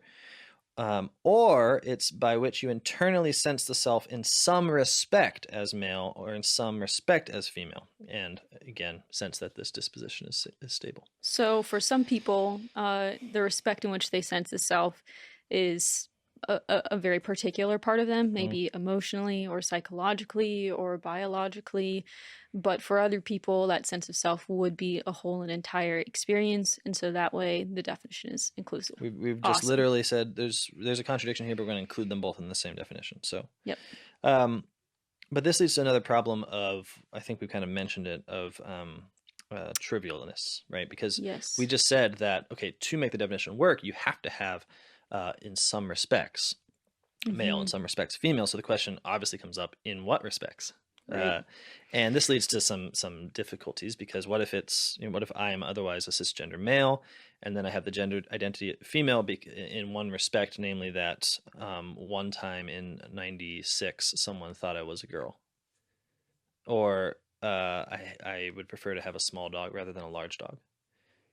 or it's by which you internally sense the self in some respect as male or in some respect as female, and again, sense that this disposition is stable. So, for some people, the respect in which they sense the self is a very particular part of them, Mm. maybe emotionally or psychologically or biologically. But for other people, that sense of self would be a whole and entire experience. And so that way, the definition is inclusive. We've just Awesome. literally said there's a contradiction here, but we're going to include them both in the same definition. So, Yep. but this leads to another problem of, I think we kind of mentioned it, of trivialness, right? Because we Yes. just said that, okay, to make the definition work, you have to have, in some respects, male, in Hmm. some respects, female. So the question obviously comes up, in what respects? Right. And this leads to some difficulties, because what if what if I am otherwise a cisgender male, and then I have the gender identity female in one respect, namely that one time in '96 someone thought I was a girl, or I would prefer to have a small dog rather than a large dog.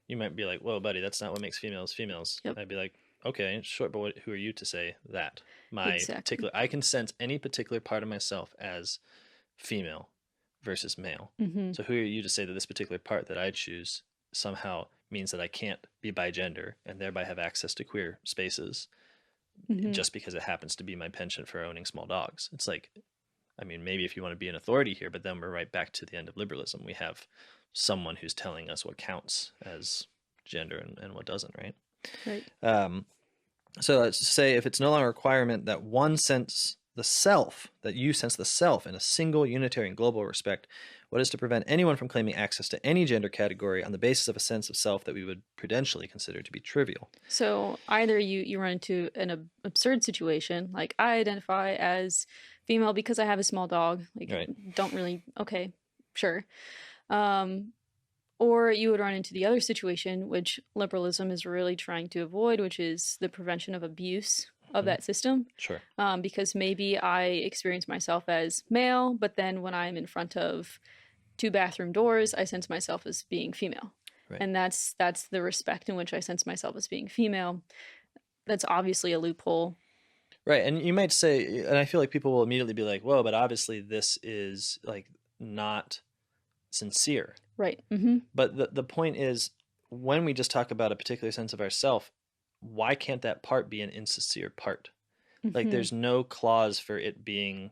You might be like, "Whoa, buddy, that's not what makes females females." Yep. I'd be like, "Okay, sure, but who are you to say that? Exactly. I can sense any particular part of myself as female versus male. Hmm. So who are you to say that this particular part that I choose somehow means that I can't be bigender and thereby have access to queer spaces, Hmm. just because it happens to be my penchant for owning small dogs?" It's like, I mean, maybe if you want to be an authority here, but then we're right back to the end of liberalism. We have someone who's telling us what counts as gender and what doesn't, right? Right. So let's say if it's no longer a requirement that one sense the self, that you sense the self in a single, unitary, and global respect, what is to prevent anyone from claiming access to any gender category on the basis of a sense of self that we would prudentially consider to be trivial? So either you run into an absurd situation, like I identify as female because I have a small dog, like Right. don't really, okay, sure. Um, or you would run into the other situation, which liberalism is really trying to avoid, which is the prevention of abuse of Mhm. that system. Sure. Because maybe I experience myself as male, but then when I'm in front of two bathroom doors, I sense myself as being female. Right. And that's the respect in which I sense myself as being female. That's obviously a loophole. Right. And you might say, and I feel like people will immediately be like, whoa, but obviously this is like not sincere. Right. Mm-hmm. But the point is, when we just talk about a particular sense of ourself, why can't that part be an insincere part? Like, Mm-hmm. there's no clause for it being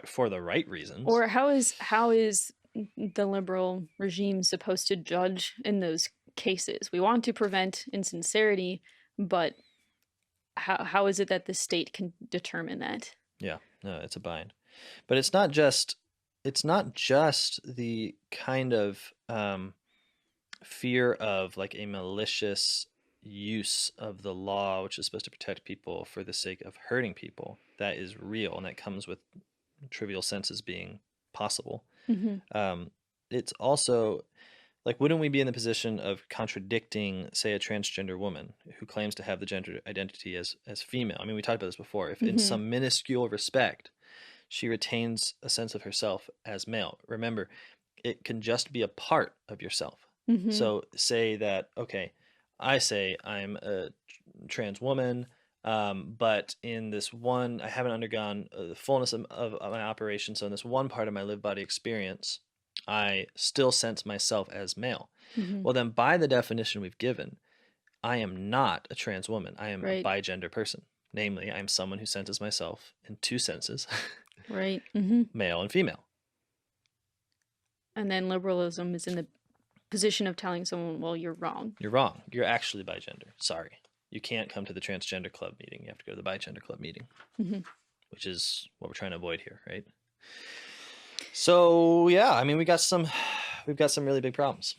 for the right reasons. Or how is the liberal regime supposed to judge in those cases? We want to prevent insincerity, but how is it that the state can determine that? Yeah, no, it's a bind. But it's not just the kind of fear of like a malicious use of the law, which is supposed to protect people for the sake of hurting people. That is real, and that comes with trivial senses being possible. Mm-hmm. Um, it's also like, wouldn't we be in the position of contradicting, say, a transgender woman who claims to have the gender identity as female? I mean, we talked about this before. If in Mm-hmm. some minuscule respect she retains a sense of herself as male, remember, it can just be a part of yourself. Mm-hmm. So say that, okay, I say I'm a trans woman, but in this one, I haven't undergone the fullness of my operation. So in this one part of my live body experience, I still sense myself as male. Hmm. Well, then by the definition we've given, I am not a trans woman. I am a Right. bigender person. Namely, I am someone who senses myself in two senses, Right. Hmm. male and female. And then liberalism is in the position of telling someone, well, you're wrong. You're wrong. You're actually bigender. Sorry. You can't come to the transgender club meeting. You have to go to the bigender club meeting, Hmm. which is what we're trying to avoid here, right? So yeah, I mean, we've got some really big problems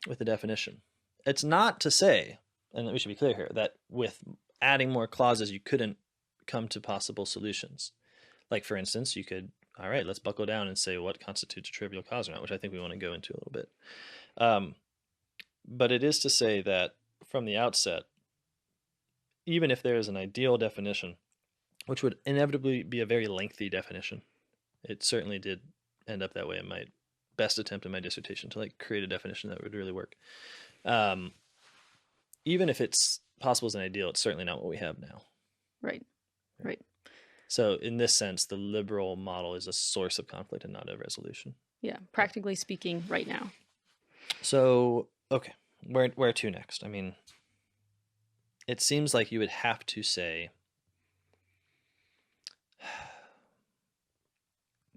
with the definition. It's not to say, and we should be clear here, that with adding more clauses, you couldn't come to possible solutions. Like for instance, you could, all right, let's buckle down and say what constitutes a trivial cause or not, which I think we want to go into a little bit. But it is to say that from the outset, even if there is an ideal definition, which would inevitably be a very lengthy definition, it certainly did end up that way in my best attempt in my dissertation to like create a definition that would really work. Even if it's possible as an ideal, it's certainly not what we have now. Right. Right. So in this sense, the liberal model is a source of conflict and not a resolution. Yeah. Practically speaking, right now. So, okay, where to next? I mean, it seems like you would have to say,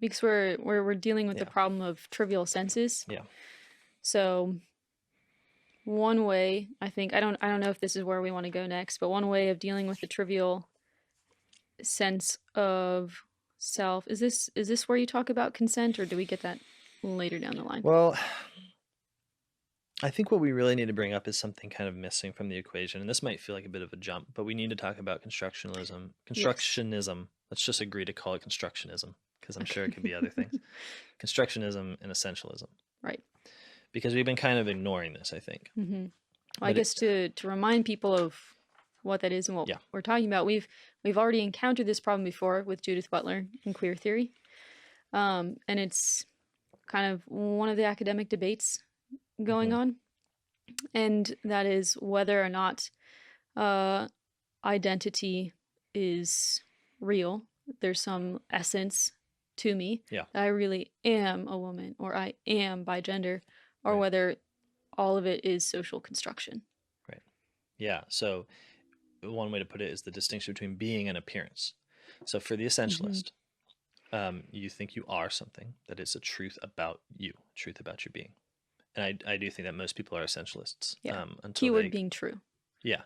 because we're dealing with the Yeah. problem of trivial senses. Yeah. So one way, I think, I don't know if this is where we want to go next, but one way of dealing with the trivial sense of self, is this where you talk about consent, or do we get that later down the line? Well, I think what we really need to bring up is something kind of missing from the equation, and this might feel like a bit of a jump, but we need to talk about constructionism. Constructionism. Let's just agree to call it constructionism, because I'm sure it could be other things. Constructionism and essentialism. Right. Because we've been kind of ignoring this, I think. Well, I guess to remind people of what that is and what we're talking about, we've already encountered this problem before with Judith Butler in queer theory, and it's kind of one of the academic debates going on, and that is whether or not identity is real. There's some essence to me that I really am a woman, or I am bigender, or whether all of it is social construction. Right. Yeah. So one way to put it is the distinction between being and appearance. So for the essentialist, you think you are something that is a truth about you, truth about your being. And I do think that most people are essentialists. Yeah. Until Keyword being true. Yeah.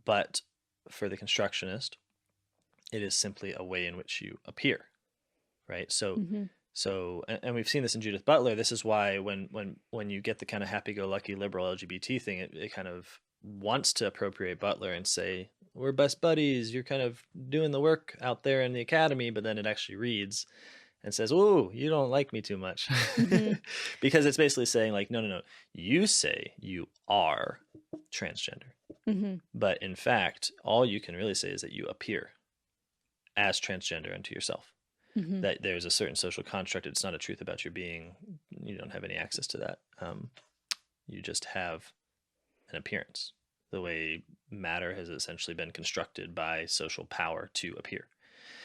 But for the constructionist, it is simply a way in which you appear, right? So, and we've seen this in Judith Butler. This is why when you get the kind of happy-go-lucky liberal LGBT thing, it kind of wants to appropriate Butler and say, we're best buddies, you're kind of doing the work out there in the academy, but then it actually reads and says, "Ooh, you don't like me too much," because it's basically saying like, no, you say you are transgender, but in fact, all you can really say is that you appear as transgender unto yourself. That there's a certain social construct. It's not a truth about your being. You don't have any access to that. You just have an appearance, the way matter has essentially been constructed by social power to appear.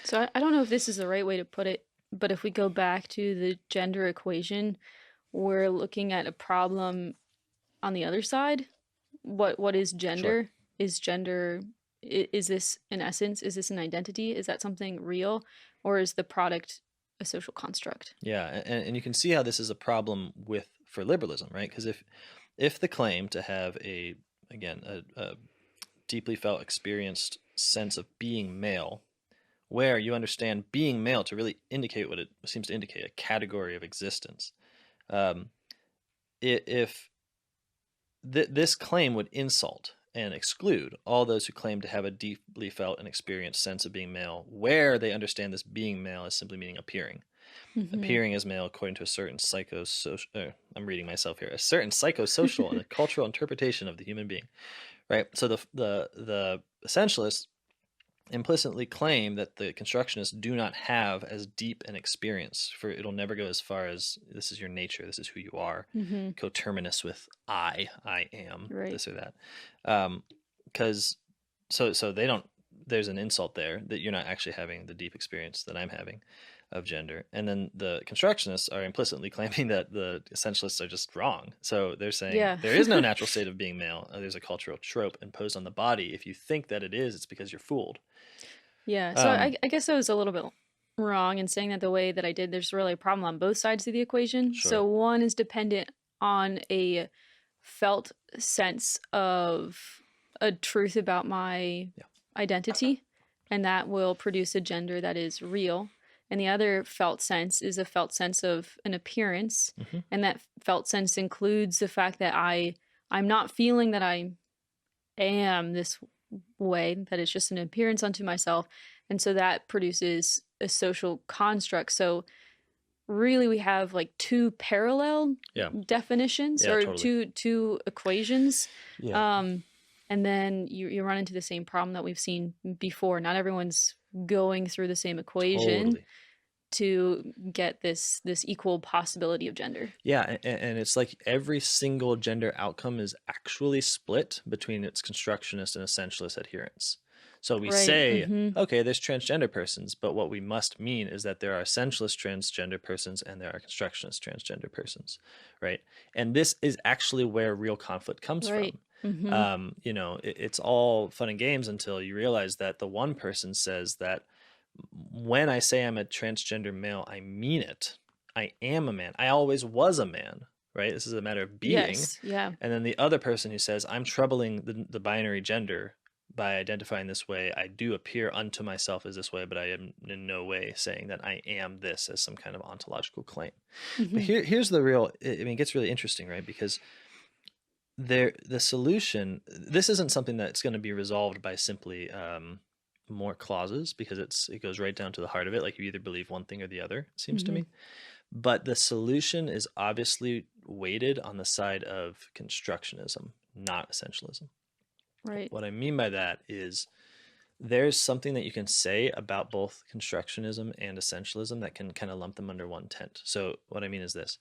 So I don't know if this is the right way to put it, but if we go back to the gender equation, we're looking at a problem on the other side. What is gender? Sure. Is this an essence? Is this an identity? Is that something real? Or is the product a social construct? Yeah, and you can see how this is a problem for liberalism, right? Because if the claim to have a deeply felt experienced sense of being male, where you understand being male to really indicate what it seems to indicate, a category of existence, if this claim would insult and exclude all those who claim to have a deeply felt and experienced sense of being male, where they understand this being male as simply meaning appearing. Appearing as male according to a certain psychosocial, I'm reading myself here, a certain psychosocial and a cultural interpretation of the human being, right? So the essentialists implicitly claim that the constructionists do not have as deep an experience, for it'll never go as far as this is your nature, this is who you are, Mm-hmm. coterminous with I am Right. this or that. Because so they don't, there's an insult there that you're not actually having the deep experience that I'm having of gender. And then the constructionists are implicitly claiming that the essentialists are just wrong. So they're saying Yeah. there is no natural state of being male. There's a cultural trope imposed on the body. If you think that it is, it's because you're fooled. Yeah. So Um, I guess I was a little bit wrong in saying that the way that I did. There's really a problem on both sides of the equation. sure. So one is dependent on a felt sense of a truth about my Yeah. identity, and that will produce a gender that is real. And the other felt sense is a felt sense of an appearance, Hmm. and that felt sense includes the fact that I'm not feeling that I am this way, that it's just an appearance unto myself. And so that produces a social construct. So really we have like two parallel Yeah. definitions, Yeah, or totally. two equations. Yeah. um and then you run into the same problem that we've seen before. Not everyone's going through the same equation Totally. to get this equal possibility of gender. Yeah, and it's like every single gender outcome is actually split between its constructionist and essentialist adherents. So we Right. say, Mm-hmm. okay, there's transgender persons, but what we must mean is that there are essentialist transgender persons and there are constructionist transgender persons, right? And this is actually where real conflict comes Right. from. Mm-hmm. It's all fun and games until you realize that the one person says that when I say I'm a transgender male, I mean it. I am a man. I always was a man, right? This is a matter of being. Yes. Yeah. And then the other person who says, I'm troubling the binary gender by identifying this way. I do appear unto myself as this way, but I am in no way saying that I am this as some kind of ontological claim. But Mm-hmm. here's the real, I mean, it gets really interesting, right? Because the solution, this isn't something that's going to be resolved by simply more clauses, because it goes right down to the heart of it. Like you either believe one thing or the other, it seems to Mm-hmm. me. But the solution is obviously weighted on the side of constructionism, not essentialism. Right. What I mean by that is there's something that you can say about both constructionism and essentialism that can kind of lump them under one tent. So what I mean is this: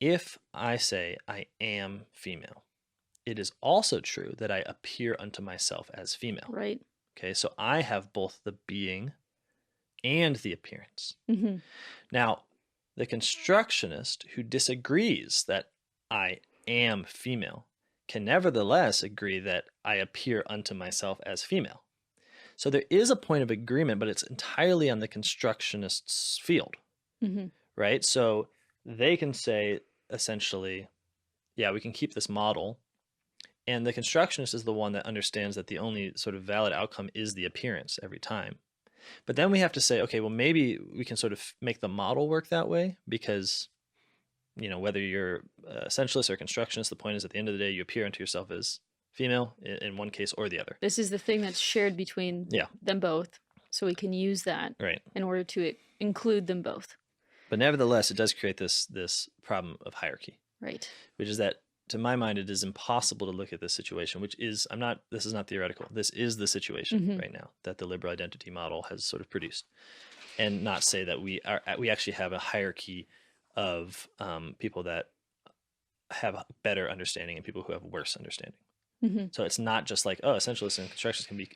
if I say I am female, it is also true that I appear unto myself as female. Right. Okay, so I have both the being and the appearance. Mm-hmm. Now, the constructionist who disagrees that I am female can nevertheless agree that I appear unto myself as female. So there is a point of agreement, but it's entirely on the constructionist's field, Mm-hmm. right? So they can say essentially, yeah, we can keep this model. And the constructionist is the one that understands that the only sort of valid outcome is the appearance every time. But then we have to say, okay, well, maybe we can sort of make the model work that way, because, whether you're essentialist or constructionist, the point is at the end of the day, you appear unto yourself as female in one case or the other. This is the thing that's shared between Yeah. them both. So we can use that Right. in order to include them both. But nevertheless, it does create this problem of hierarchy, Right. which is that, to my mind, it is impossible to look at this situation, which is, this is not theoretical. This is the situation right now that the liberal identity model has sort of produced, and not say that we actually have a hierarchy of people that have a better understanding and people who have worse understanding. Mm-hmm. So it's not just like, oh, essentialists and constructionists can be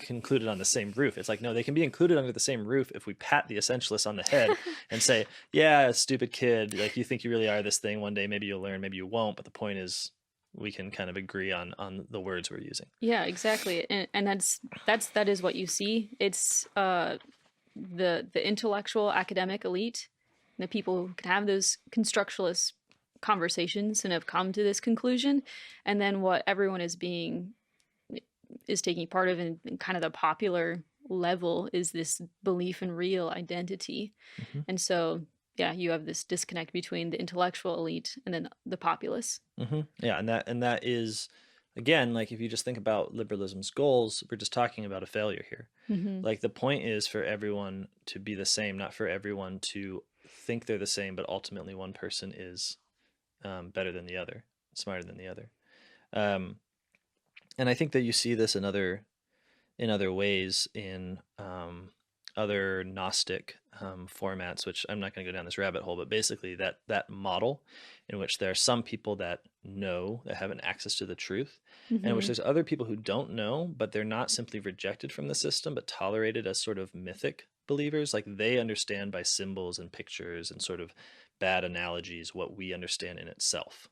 included on the same roof. It's like, no, they can be included under the same roof if we pat the essentialists on the head and say, yeah, stupid kid, like you think you really are this thing. One day maybe you'll learn, maybe you won't. But the point is, we can kind of agree on the words we're using. Yeah, exactly. And that is what you see. It's the intellectual academic elite, the people who can have those constructionalist conversations and have come to this conclusion, and then what everyone is taking part of in kind of the popular level is this belief in real identity. Mm-hmm. And so yeah, you have this disconnect between the intellectual elite and then the populace. Mm-hmm. Yeah, and that is, again, like if you just think about liberalism's goals, we're just talking about a failure here. Mm-hmm. Like the point is for everyone to be the same, not for everyone to think they're the same, but ultimately one person is better than the other, smarter than the other. And I think that you see this in other in other ways in other Gnostic formats, which I'm not going to go down this rabbit hole, but basically that model in which there are some people that know, that have an access to the truth, and in which Mm-hmm. there's other people who don't know, but they're not simply rejected from the system, but tolerated as sort of mythic believers. Like they understand by symbols and pictures and sort of bad analogies what we understand in itself.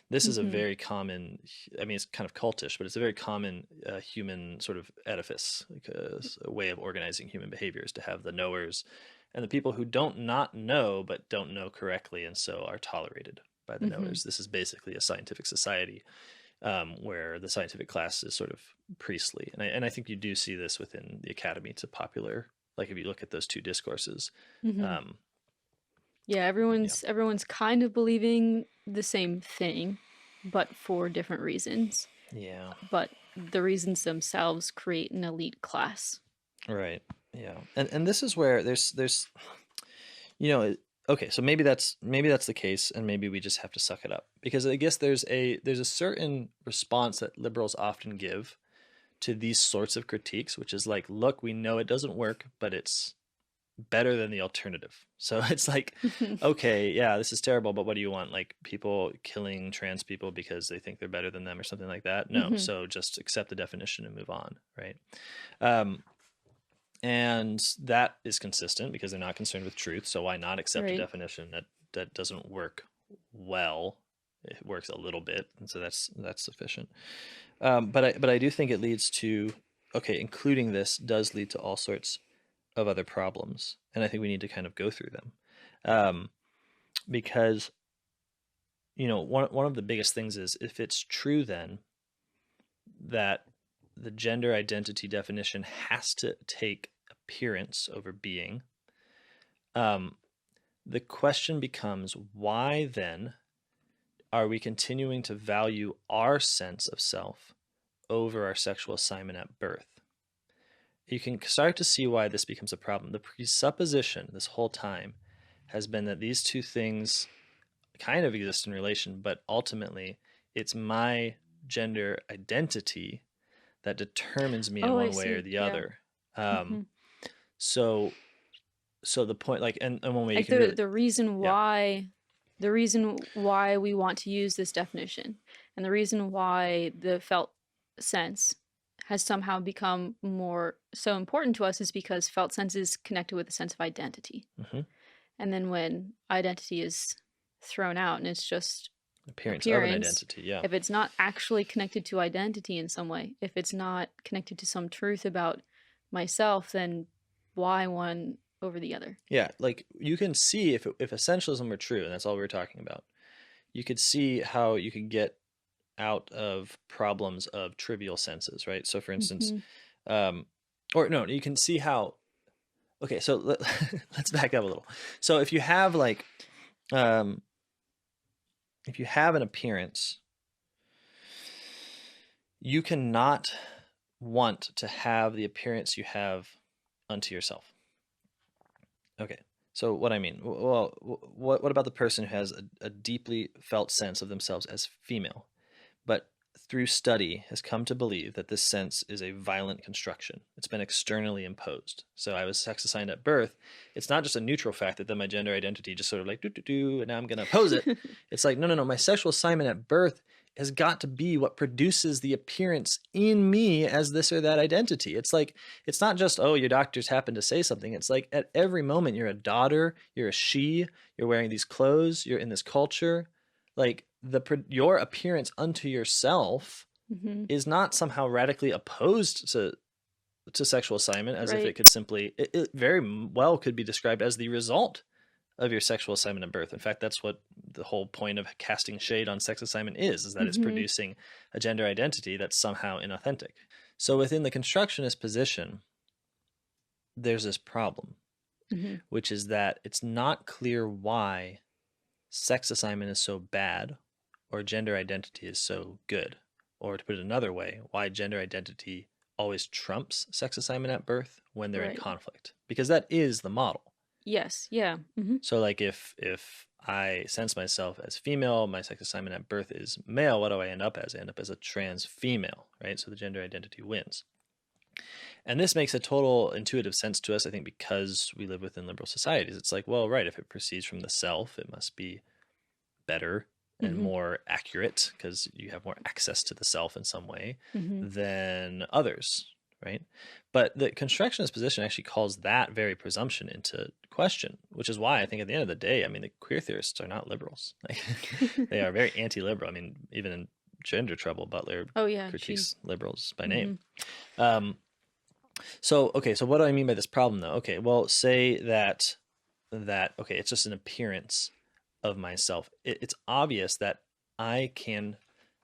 This is a Mm-hmm. very common, I mean, it's kind of cultish, but it's a very common human sort of edifice, like a way of organizing human behaviors, to have the knowers and the people who don't not know, but don't know correctly, and so are tolerated by the Mm-hmm. knowers. This is basically a scientific society where the scientific class is sort of priestly. And I think you do see this within the academy to popular, like if you look at those two discourses. Mm-hmm. Um, Yeah, yeah. everyone's kind of believing the same thing, but for different reasons. Yeah. But the reasons themselves create an elite class. Right. Yeah. And this is where there's you know, okay, so maybe that's the case, and maybe we just have to suck it up, because I guess there's a certain response that liberals often give to these sorts of critiques, which is like, look, we know it doesn't work, but it's better than the alternative. So it's like, okay, yeah, this is terrible, but what do you want? Like people killing trans people because they think they're better than them or something like that? No, Mm-hmm. so just accept the definition and move on, right? Um, and that is consistent because they're not concerned with truth. So why not accept a Right. definition that doesn't work well? It works a little bit, and so that's sufficient. But I do think it leads to, okay, including this does lead to all sorts of other problems, and I think we need to kind of go through them, because one of the biggest things is, if it's true then that the gender identity definition has to take appearance over being, um, the question becomes, why then are we continuing to value our sense of self over our sexual assignment at birth? You can start to see why this becomes a problem. The presupposition this whole time has been that these two things kind of exist in relation, but ultimately it's my gender identity that determines me in Oh, I one way or see. the Yeah. other. Um, Mm-hmm. so so the point, like, and one way you Like can really, yeah. the reason why we want to use this definition, and the reason why the felt sense has somehow become more so important to us, is because felt sense is connected with a sense of identity. Hmm. And then when identity is thrown out and it's just Appearance of an appearance, identity, yeah. if it's not actually connected to identity in some way, if it's not connected to some truth about myself, then why one over the other? Yeah, like you can see, if essentialism were true, and that's all we were talking about, you could see how you could get out of problems of trivial senses, right? So for instance, Mm-hmm. um, or no, you can see how, okay, so let's back up a little. So um, if you have an appearance, you cannot want to have the appearance you have unto yourself. Okay. So what I mean, well, what about the person who has a deeply felt sense of themselves as female, but through study has come to believe that this sense is a violent construction? It's been externally imposed. So I was sex assigned at birth. It's not just a neutral fact that then my gender identity just sort of like do do do, and now I'm going to oppose it. It's like, no, no, no. My sexual assignment at birth has got to be what produces the appearance in me as this or that identity. It's like, it's not just, oh, your doctors happen to say something. It's like at every moment you're a daughter, you're a she, you're wearing these clothes, you're in this culture. Like your appearance unto yourself Mm-hmm. is not somehow radically opposed to sexual assignment, as if it Right. could simply, it very well could be described as the result of your sexual assignment at birth. In fact, that's what the whole point of casting shade on sex assignment is that it's Mm-hmm. producing a gender identity that's somehow inauthentic. So within the constructionist position, there's this problem, Mm-hmm. which is that it's not clear why sex assignment is so bad or gender identity is so good. Or to put it another way, why gender identity always trumps sex assignment at birth when they're in Right. conflict. Because that is the model. Yes. Yeah. Mm-hmm. So like if I sense myself as female, my sex assignment at birth is male, what do I end up as? I end up as a trans female, right? So the gender identity wins. And this makes a total intuitive sense to us, I think, because we live within liberal societies. It's like, well, right, if it proceeds from the self, it must be better and Mm-hmm. more accurate because you have more access to the self in some way Mm-hmm. than others, right? But the constructionist position actually calls that very presumption into question, which is why I think at the end of the day, I mean, the queer theorists are not liberals. Like, they are very anti-liberal. I mean, even in Gender Trouble, Butler Oh yeah, she. critiques liberals by name. Mm-hmm. Um, so what do I mean by this problem, though? Okay, well, say that okay, it's just an appearance of myself. It's obvious that I can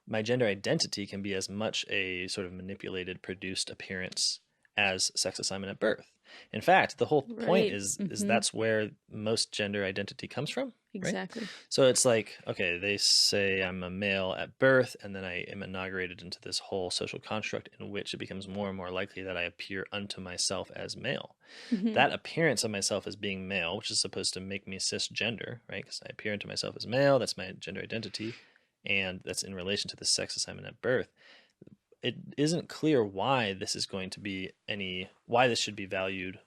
my gender identity can be as much a sort of manipulated, produced appearance as sex assignment at birth. In fact, the whole point Right. is Mm-hmm. that's where most gender identity comes from, right? Exactly. So it's like, okay, they say I'm a male at birth, and then I am inaugurated into this whole social construct in which it becomes more and more likely that I appear unto myself as male. Mm-hmm. That appearance of myself as being male, which is supposed to make me cisgender, right? Because I appear into myself as male, that's my gender identity, and that's in relation to the sex assignment at birth. It isn't clear why this is going to be why this should be valued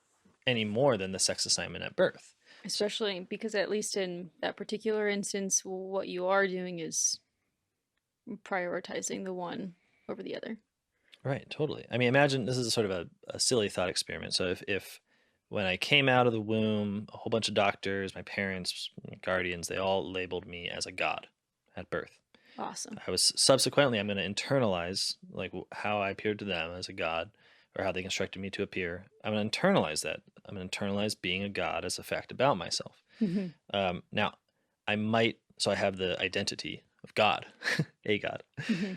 any more than the sex assignment at birth. So, Especially because at least in that particular instance, what you are doing is prioritizing the one over the other. right, totally. I mean, imagine this is sort of a silly thought experiment. So if when I came out of the womb, a whole bunch of doctors, my parents, guardians, they all labeled me as a god at birth. Awesome. I was subsequently, I'm going to internalize like how I appeared to them as a god, or how they constructed me to appear. I'm going to internalize that. I'm going to internalize being a god as a fact about myself. Mm-hmm. Now, so I have the identity of God, a god, Mm-hmm.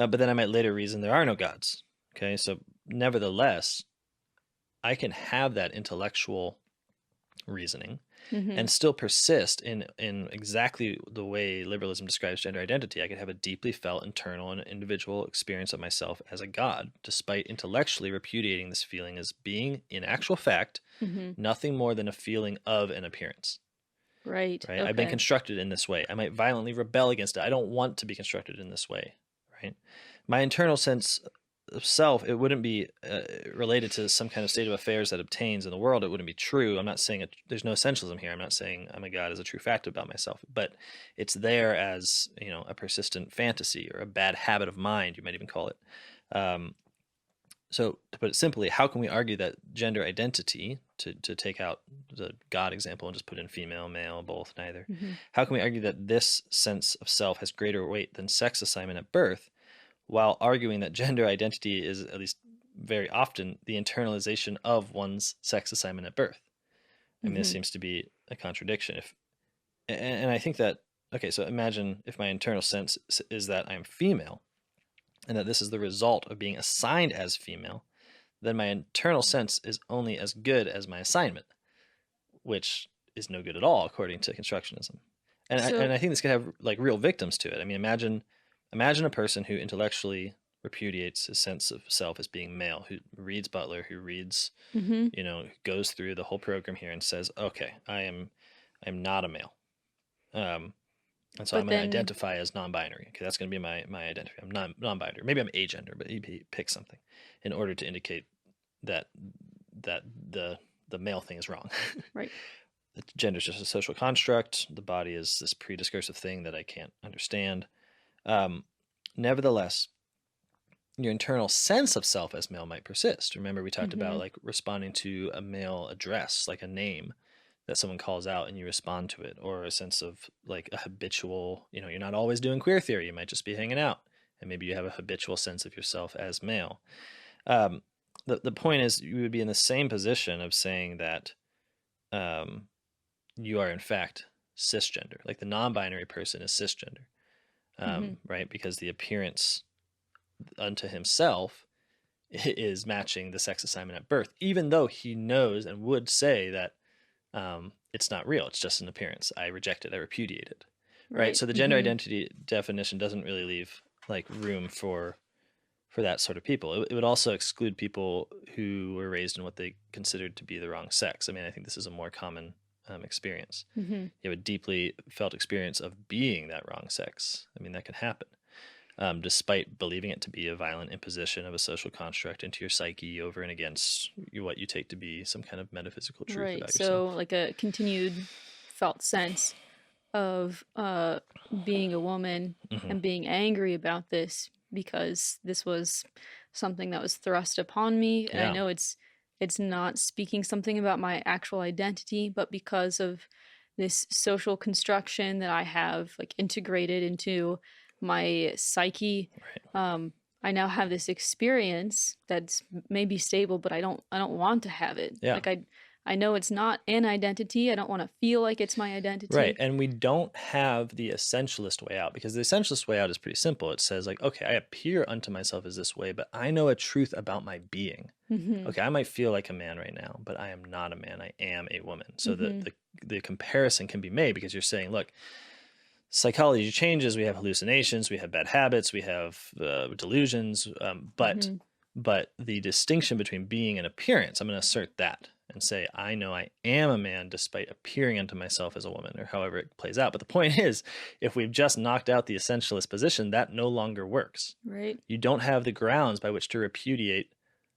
but then I might later reason there are no gods. Okay, so nevertheless, I can have that intellectual reasoning Mm-hmm. and still persist in exactly the way liberalism describes gender identity. I could have a deeply felt internal and individual experience of myself as a god, despite intellectually repudiating this feeling as being, in actual fact, Mm-hmm. nothing more than a feeling of an appearance. Right. Right? I've been Okay. constructed in this way. I might violently rebel against it. I don't want to be constructed in this way. Right? My internal sense of self, it wouldn't be related to some kind of state of affairs that obtains in the world. It wouldn't be true. I'm not saying there's no essentialism here. I'm not saying I'm a god as a true fact about myself, but it's there as a persistent fantasy or a bad habit of mind. You might even call it. Um, so to put it simply, how can we argue that gender identity, to take out the God example and just put in female, male, both, neither, Mm-hmm. how can we argue that this sense of self has greater weight than sex assignment at birth, while arguing that gender identity is, at least very often, the internalization of one's sex assignment at birth? I mean, this Mm-hmm. seems to be a contradiction. And I think that, okay, so imagine if my internal sense is that I'm female and that this is the result of being assigned as female, then my internal sense is only as good as my assignment, which is no good at all according to constructionism. And So. I think this could have like real victims to it. I mean, imagine a person who intellectually repudiates his sense of self as being male, who reads Butler, who reads, Mm-hmm. goes through the whole program here and says, okay, I'm not a male. Um, and so I'm But going to then. identify as non-binary. Okay, that's going to be my identity. I'm not non-binary. Maybe I'm agender, but he picks something in order to indicate that that the male thing is wrong. Right. Gender is just a social construct. The body is this pre-discursive thing that I can't understand. Um, Nevertheless, your internal sense of self as male might persist. Remember, we talked Mm-hmm. about like responding to a male address, like a name that someone calls out and you respond to it, or a sense of like a habitual, you're not always doing queer theory. You might just be hanging out, and maybe you have a habitual sense of yourself as male. Um, the point is, you would be in the same position of saying that um, you are in fact cisgender, like the non-binary person is cisgender, Mm-hmm. right? Because the appearance unto himself is matching the sex assignment at birth, even though he knows and would say that it's not real. It's just an appearance. I reject it. I repudiate it. Right. Right. So the gender Mm-hmm. identity definition doesn't really leave like room for that sort of people. It would also exclude people who were raised in what they considered to be the wrong sex. I mean, I think this is a more common experience. Mm-hmm. You have a deeply felt experience of being that wrong sex. I mean, that can happen. despite believing it to be a violent imposition of a social construct into your psyche over and against what you take to be some kind of metaphysical truth Right. about So yourself. like a continued felt sense of being a woman Hmm. and being angry about this because this was something that was thrust upon me, and I Yeah. know it's not speaking something about my actual identity, but because of this social construction that I have like integrated into my psyche, Right. um, I now have this experience that's maybe stable, but I don't want to have it. Yeah. Like I know it's not an identity. I don't want to feel like it's my Right. identity. And we don't have the essentialist way out, because the essentialist way out is pretty simple. It says, like, okay, I appear unto myself as this way, but I know a truth about my being. Mhm. Okay, I might feel like a man right now, but I am not a man. I am a woman. So Mhm. the comparison can be made, because you're saying, look, psychology changes. We have hallucinations. We have bad habits. We have delusions. Mhm. But the distinction between being and appearance, I'm going to assert that and say, I know I am a man despite appearing unto myself as a woman, or however it plays out. But the point is, if we've just knocked out the essentialist position, that no longer works. Right. You don't have the grounds by which to repudiate.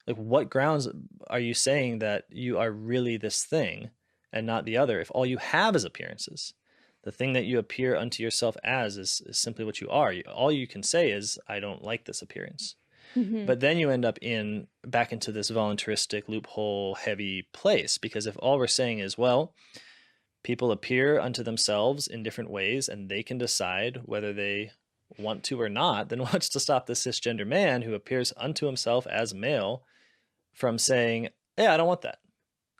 Like, what grounds are you saying that you are really this thing and not the other if all you have is appearances? The thing that you appear unto yourself as is simply what you are. All you can say is, I don't like this appearance. Mhm. But then you end up back into this voluntaristic loophole heavy place, because if all we're saying is, well, people appear unto themselves in different ways and they can decide whether they want to or not, then what's to stop the cisgender man who appears unto himself as male from saying, yeah, I don't want that.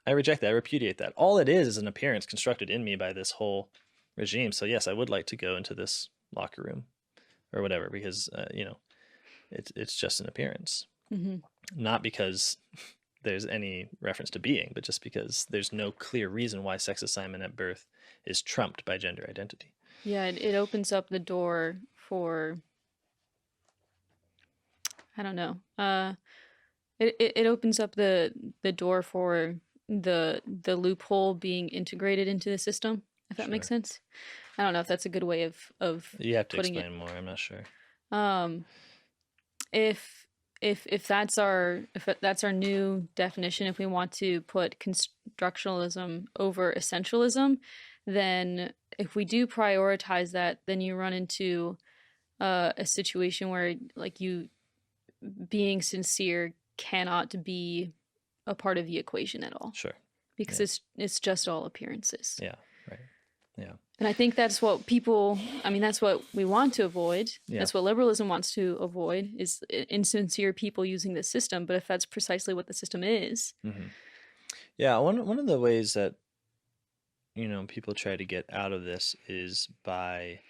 I reject that. I repudiate that. All it is an appearance constructed in me by this whole regime. So yes, I would like to go into this locker room or whatever, because it's just an appearance, Mhm. not because there's any reference to being, but just because there's no clear reason why sex assignment at birth is trumped by gender identity. Yeah, it opens up the door for, I don't know. It opens up the door for the loophole being integrated into the system, if that makes Sure. sense. I don't know if that's a good way of You have to putting it. explain more. I'm not sure. Um, if if that's our new definition, if we want to put constructionalism over essentialism, then if we do prioritize that, then you run into a situation where like you being sincere cannot be a part of the equation at all, Sure. because Yeah. it's just all appearances. Yeah. Right. Yeah. And I think that's what people, I mean, that's what we want to avoid. Yeah. That's what liberalism wants to avoid, is insincere people using the system. But if that's precisely what the system is. Mm-hmm. Yeah. One of the ways that people try to get out of this is by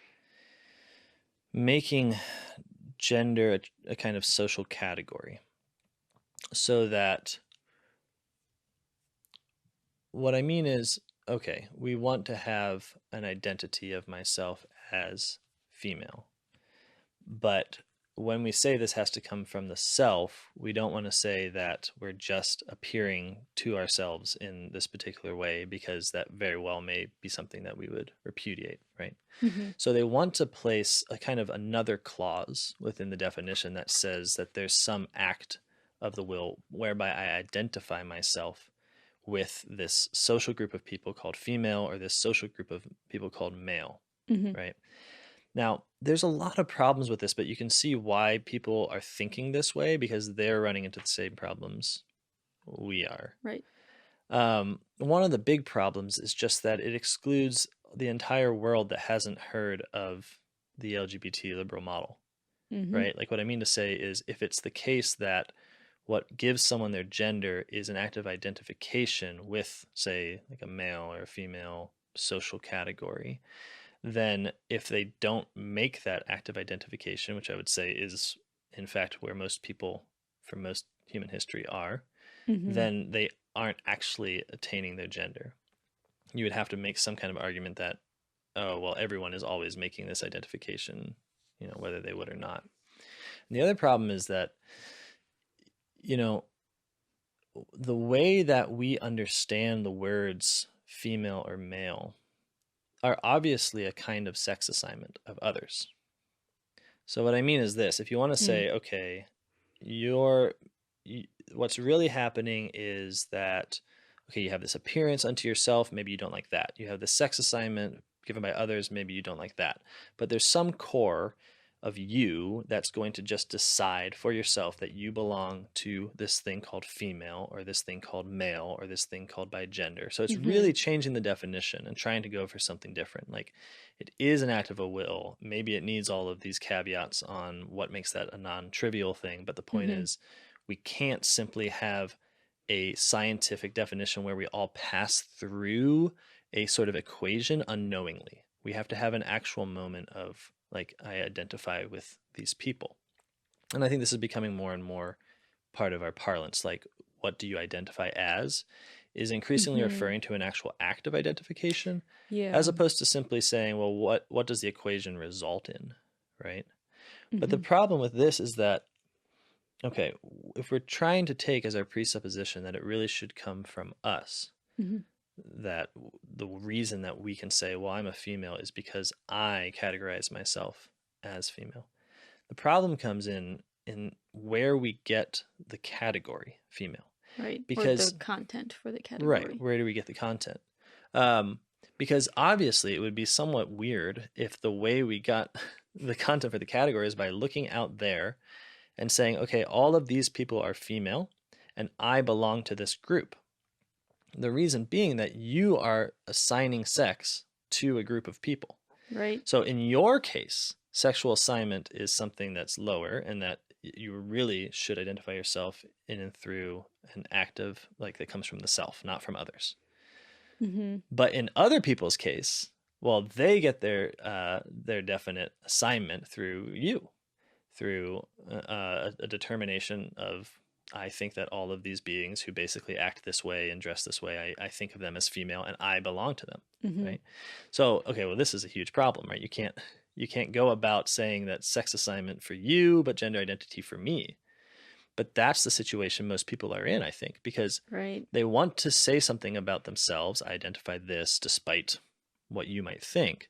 making gender a kind of social category, so that what I mean is, okay, we want to have an identity of myself as female. But when we say this has to come from the self, we don't want to say that we're just appearing to ourselves in this particular way, because that very well may be something that we would repudiate, right? Mm-hmm. So they want to place a kind of another clause within the definition that says that there's some act of the will whereby I identify myself with this social group of people called female, or this social group of people called male, Mm-hmm. right? Now, there's a lot of problems with this, but you can see why people are thinking this way, because they're running into the same problems we are. Right. One of the big problems is just that it excludes the entire world that hasn't heard of the LGBT liberal model, Mm-hmm. right? Like, what I mean to say is, if it's the case that what gives someone their gender is an act of identification with, say, like a male or a female social category, then if they don't make that act of identification, which I would say is in fact where most people for most human history are, Mm-hmm. then they aren't actually attaining their gender. You would have to make some kind of argument that, oh, well, everyone is always making this identification, whether they would or not. And the other problem is that, you know, the way that we understand the words female or male are obviously a kind of sex assignment of others. So what I mean is this: if you want to Mm. say, okay, you're what's really happening is that, okay, you have this appearance unto yourself, maybe you don't like that. You have the sex assignment given by others, maybe you don't like that. But there's some core of you that's going to just decide for yourself that you belong to this thing called female, or this thing called male, or this thing called bigender. So it's Mm-hmm. really changing the definition and trying to go for something different. Like, it is an act of a will. Maybe it needs all of these caveats on what makes that a non-trivial thing, but the point Mm-hmm. is, we can't simply have a scientific definition where we all pass through a sort of equation unknowingly. We have to have an actual moment of, like, I identify with these people. And I think this is becoming more and more part of our parlance. Like, what do you identify as is increasingly Mm-hmm. referring to an actual act of identification, as Yeah. opposed to simply saying, well, what does the equation result in, right? But the Mm-hmm. problem with this is that, okay, if we're trying to take as our presupposition that it really should come from us, Mm-hmm. that the reason that we can say, well, I'm a female is because I categorize myself as female. The problem comes in where we get the category female. Right. Or the Because, content for the right, category. where do we get the content? Um, because obviously it would be somewhat weird if the way we got the content for the category is by looking out there and saying, okay, all of these people are female and I belong to this group. The reason being that you are assigning sex to a group of people. Right. So in your case, sexual assignment is something that's lower, and that you really should identify yourself in and through an act of, like, that comes from the self, not from others. Mm-hmm. But in other people's case, well, they get their definite assignment through you, through a determination of, I think that all of these beings who basically act this way and dress this way, I think of them as female and I belong to them, Mm-hmm. right? So, okay, well, this is a huge problem, right? You can't go about saying that sex assignment for you, but gender identity for me. But that's the situation most people are in, I think, because Right. they want to say something about themselves. I identify this despite what you might think.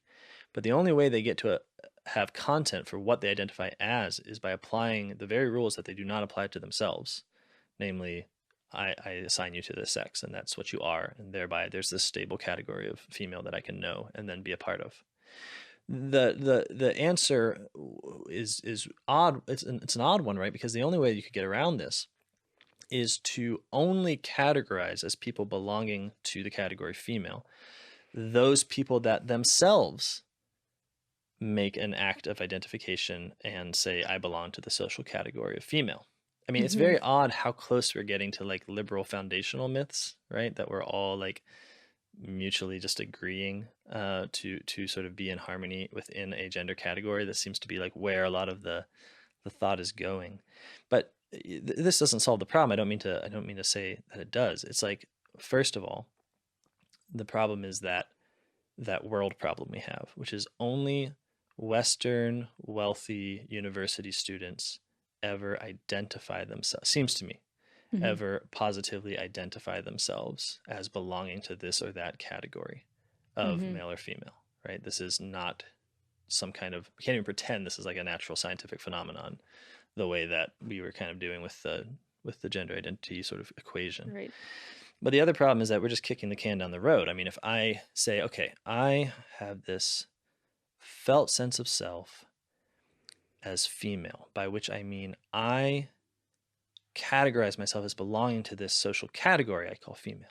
But the only way they get to have content for what they identify as is by applying the very rules that they do not apply to themselves. Namely, I assign you to this sex, and that's what you are. And thereby, there's this stable category of female that I can know and then be a part of. The answer is odd. It's an odd one, right? Because the only way you could get around this is to only categorize as people belonging to the category female those people that themselves make an act of identification and say, I belong to the social category of female. I mean, it's Mm-hmm. very odd how close we're getting to, like, liberal foundational myths, right? That we're all, like, mutually just agreeing to sort of be in harmony within a gender category. That seems to be, like, where a lot of the thought is going. But this doesn't solve the problem. I don't mean to say that it does. It's like, first of all, the problem is that world problem we have, which is only Western wealthy university students ever identify themselves, seems to me, Mm-hmm. ever positively identify themselves as belonging to this or that category of Mm-hmm. male or female, right? This is not some kind of, we can't even pretend this is like a natural scientific phenomenon, the way that we were kind of doing with the gender identity sort of equation. Right. But the other problem is that we're just kicking the can down the road. I mean, if I say, okay, I have this felt sense of self as female, by which I mean I categorize myself as belonging to this social category I call female.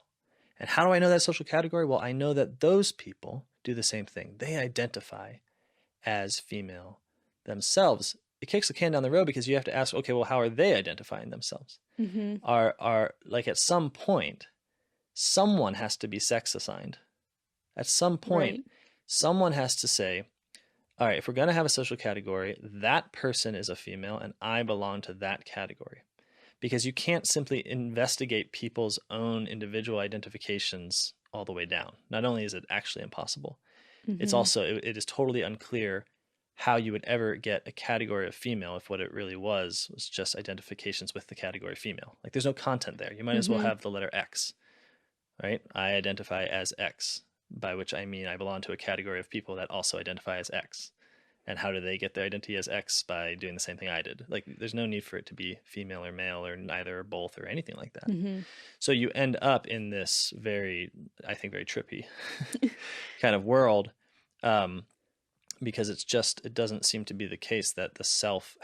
And how do I know that social category? Well, I know that those people do the same thing. They identify as female themselves. It kicks the can down the road because you have to ask, okay, well, how are they identifying themselves? Mm-hmm. Are like, at some point, someone has to be sex assigned. At some point, Right. someone has to say, all right, if we're going to have a social category, that person is a female and I belong to that category. Because you can't simply investigate people's own individual identifications all the way down. Not only is it actually impossible, it's Mm-hmm. also, it is totally unclear how you would ever get a category of female if what it really was just identifications with the category female. Like, there's no content there. You might as well Mm-hmm. have the letter X, right? I identify as X, by which I mean I belong to a category of people that also identify as X. And how do they get their identity as X? By doing the same thing I did. Like, there's no need for it to be female or male or neither or both or anything like that. Mm-hmm. So you end up in this very, I think, very trippy kind of world, because it doesn't seem to be the case that the self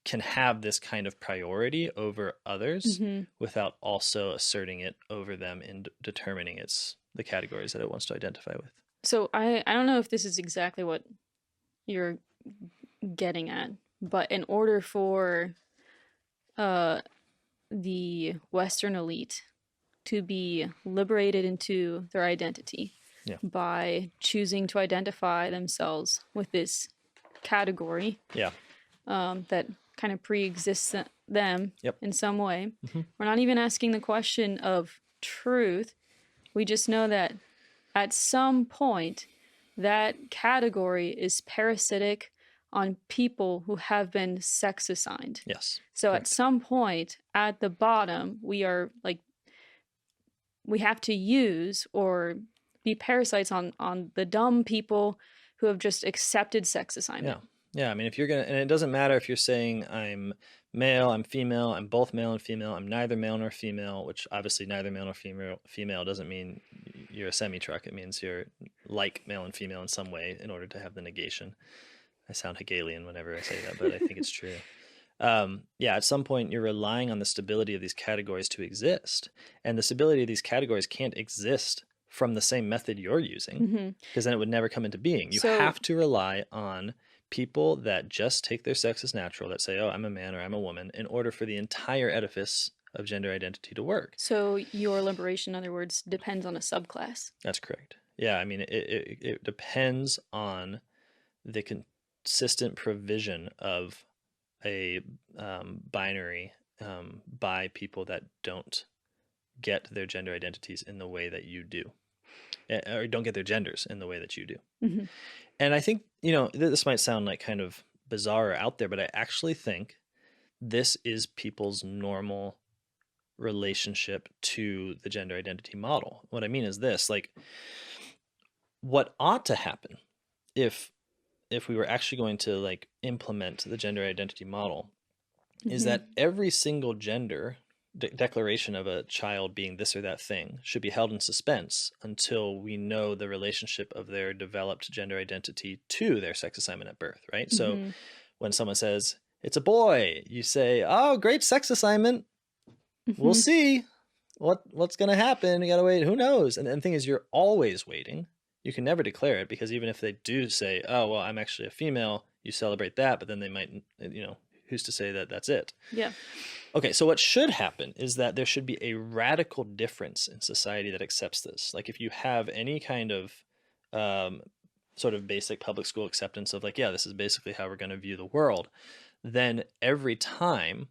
can have this kind of priority over others Mm-hmm. without also asserting it over them in determining the categories that it wants to identify with. So I don't know if this is exactly what you're getting at, but in order for the Western elite to be liberated into their identity Yeah. by choosing to identify themselves with this category Yeah. that kind of pre-exists them Yep. in some way, Mm-hmm. we're not even asking the question of truth. We just know that at some point, that category is parasitic on people who have been sex assigned. Yes. So correct. at some point, at the bottom, we have to use or be parasites on the dumb people who have just accepted sex assignment. Yeah. I mean, if you're going to, and it doesn't matter if you're saying I'm male, I'm female, I'm both male and female, I'm neither male nor female, which obviously neither male nor female doesn't mean you're a semi-truck. It means you're like male and female in some way in order to have the negation. I sound Hegelian whenever I say that, but I think it's true. At some point you're relying on the stability of these categories to exist, and the stability of these categories can't exist from the same method you're using, because then it would never come into being. You have to rely on people that just take their sex as natural, that say, oh, I'm a man or I'm a woman, in order for the entire edifice of gender identity to work. So your liberation, in other words, depends on a subclass. That's correct. Yeah, I mean, it depends on the consistent provision of a binary by people that don't get their gender identities in the way that you do, or don't get their genders in the way that you do. Mm-hmm. And I think, this might sound like kind of bizarre or out there, but I actually think this is people's normal relationship to the gender identity model. What I mean is this, like, what ought to happen if we were actually going to like implement the gender identity model is that every single gender declaration of a child being this or that thing should be held in suspense until we know the relationship of their developed gender identity to their sex assignment at birth, right? So when someone says it's a boy, you say, oh, great sex assignment. We'll see what's going to happen. You got to wait. Who knows? And the thing is, you're always waiting. You can never declare it, because even if they do say, oh, well, I'm actually a female, you celebrate that, but then they might, who's to say that that's it? Yeah. Okay, so what should happen is that there should be a radical difference in society that accepts this. Like, if you have any kind of sort of basic public school acceptance of like, yeah, this is basically how we're going to view the world, then every time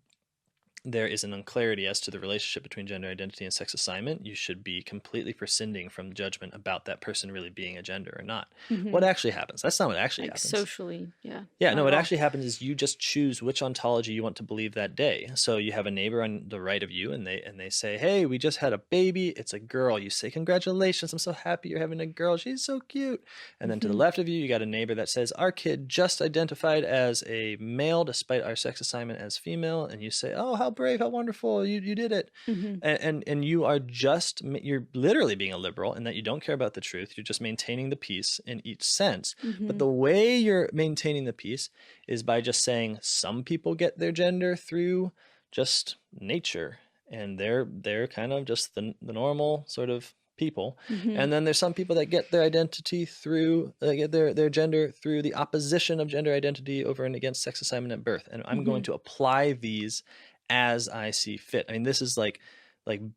there is an unclarity as to the relationship between gender identity and sex assignment, you should be completely prescinding from judgment about that person really being a gender or not. What actually happens? That's not what actually happens. Socially, yeah. Yeah, no, what actually happens is you just choose which ontology you want to believe that day. So you have a neighbor on the right of you, and they say, hey, we just had a baby. It's a girl. You say, congratulations. I'm so happy you're having a girl. She's so cute. And then to the left of you, you got a neighbor that says, our kid just identified as a male despite our sex assignment as female. And you say, oh, how brave, how wonderful, you did it. And you're literally being a liberal in that you don't care about the truth. You're just maintaining the peace in each sense. But the way you're maintaining the peace is by just saying some people get their gender through just nature, and they're kind of just the normal sort of people. And then there's some people that get their identity through, get their gender through the opposition of gender identity over and against sex assignment at birth. And I'm going to apply these as I see fit. I mean, this is like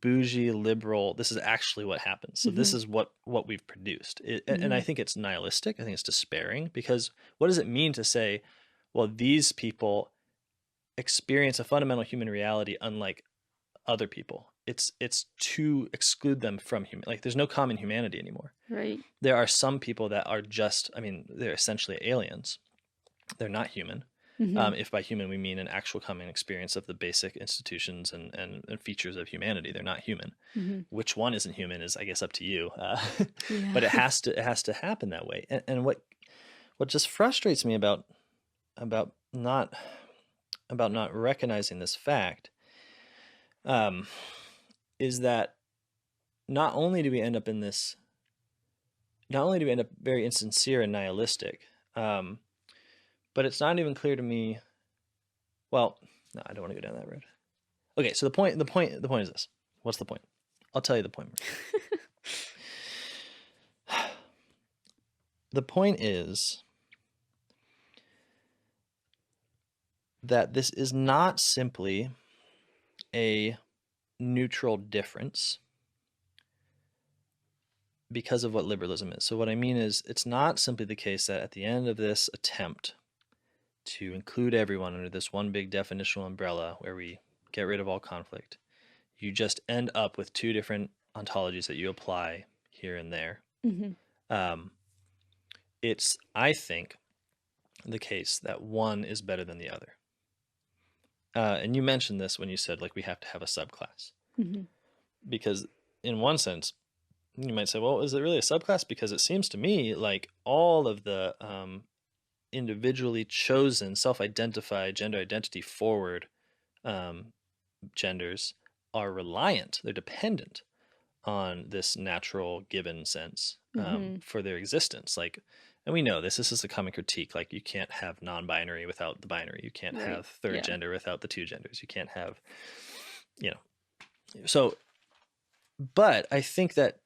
bougie liberal. This is actually what happens. So this is what we've produced. And I think it's nihilistic. I think it's despairing, because what does it mean to say, well, these people experience a fundamental human reality unlike other people? It's to exclude them from human, like there's no common humanity anymore. Right. There are some people that are just, they're essentially aliens. They're not human. If by human we mean an actual common experience of the basic institutions and features of humanity, they're not human. Which one isn't human is, I guess, up to you. But it has to happen that way. And what what just frustrates me about not recognizing this fact is that not only do we end up very insincere and nihilistic, but it's not even clear to me. Well, no, I don't want to go down that road. Okay, so the point is this. What's the point? I'll tell you the point. The point is that this is not simply a neutral difference because of what liberalism is. So what I mean is, it's not simply the case that at the end of this attempt to include everyone under this one big definitional umbrella where we get rid of all conflict, you just end up with two different ontologies that you apply here and there. It's, I think, the case that one is better than the other. And you mentioned this when you said, like, we have to have a subclass. Because in one sense, you might say, well, is it really a subclass? Because it seems to me like all of the individually chosen, self-identified, gender identity forward genders are reliant, they're dependent on this natural given sense for their existence. Like, and we know this is a common critique, like you can't have non-binary without the binary, you can't have third gender without the two genders, you can't have, so, but I think that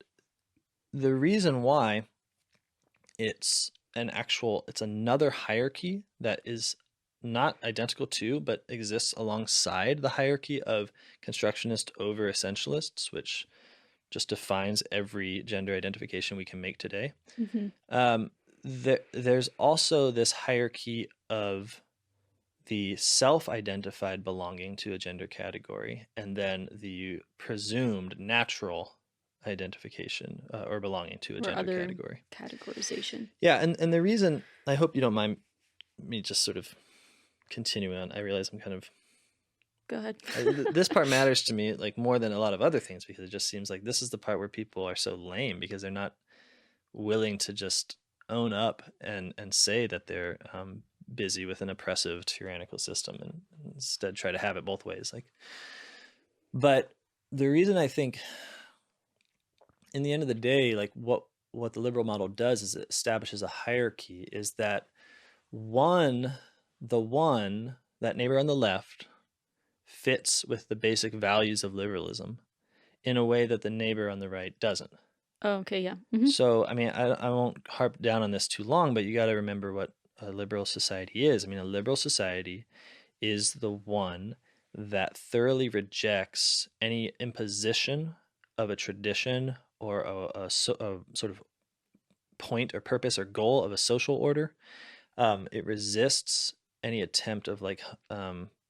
the reason why it's another hierarchy that is not identical to, but exists alongside the hierarchy of constructionist over essentialists, which just defines every gender identification we can make today. There's also this hierarchy of the self-identified belonging to a gender category, and then the presumed natural identification or belonging to a gender category. Categorization. Yeah, and the reason, I hope you don't mind me just sort of continuing on. I realize I'm kind of... Go ahead. This part matters to me like more than a lot of other things, because it just seems like this is the part where people are so lame because they're not willing to just own up and say that they're busy with an oppressive, tyrannical system, and instead try to have it both ways. Like, but the reason I think, in the end of the day, like what the liberal model does is it establishes a hierarchy, is that that neighbor on the left fits with the basic values of liberalism in a way that the neighbor on the right doesn't. Oh, okay, yeah. So, I mean, I won't harp down on this too long, but you got to remember what a liberal society is. I mean, a liberal society is the one that thoroughly rejects any imposition of a tradition or a sort of point or purpose or goal of a social order. It resists any attempt of like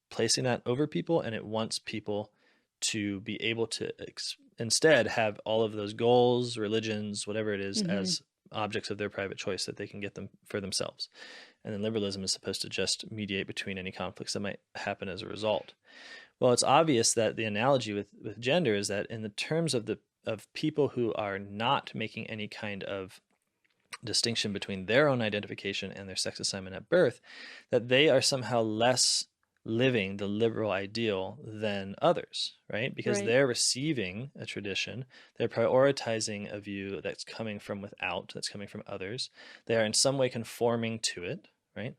placing that over people, and it wants people to be able to instead have all of those goals, religions, whatever it is, as objects of their private choice that they can get them for themselves. And then liberalism is supposed to just mediate between any conflicts that might happen as a result. Well, it's obvious that the analogy with gender is that in the terms of people who are not making any kind of distinction between their own identification and their sex assignment at birth, that they are somehow less living the liberal ideal than others, right? Because they're receiving a tradition, they're prioritizing a view that's coming from without, that's coming from others. They are in some way conforming to it, right?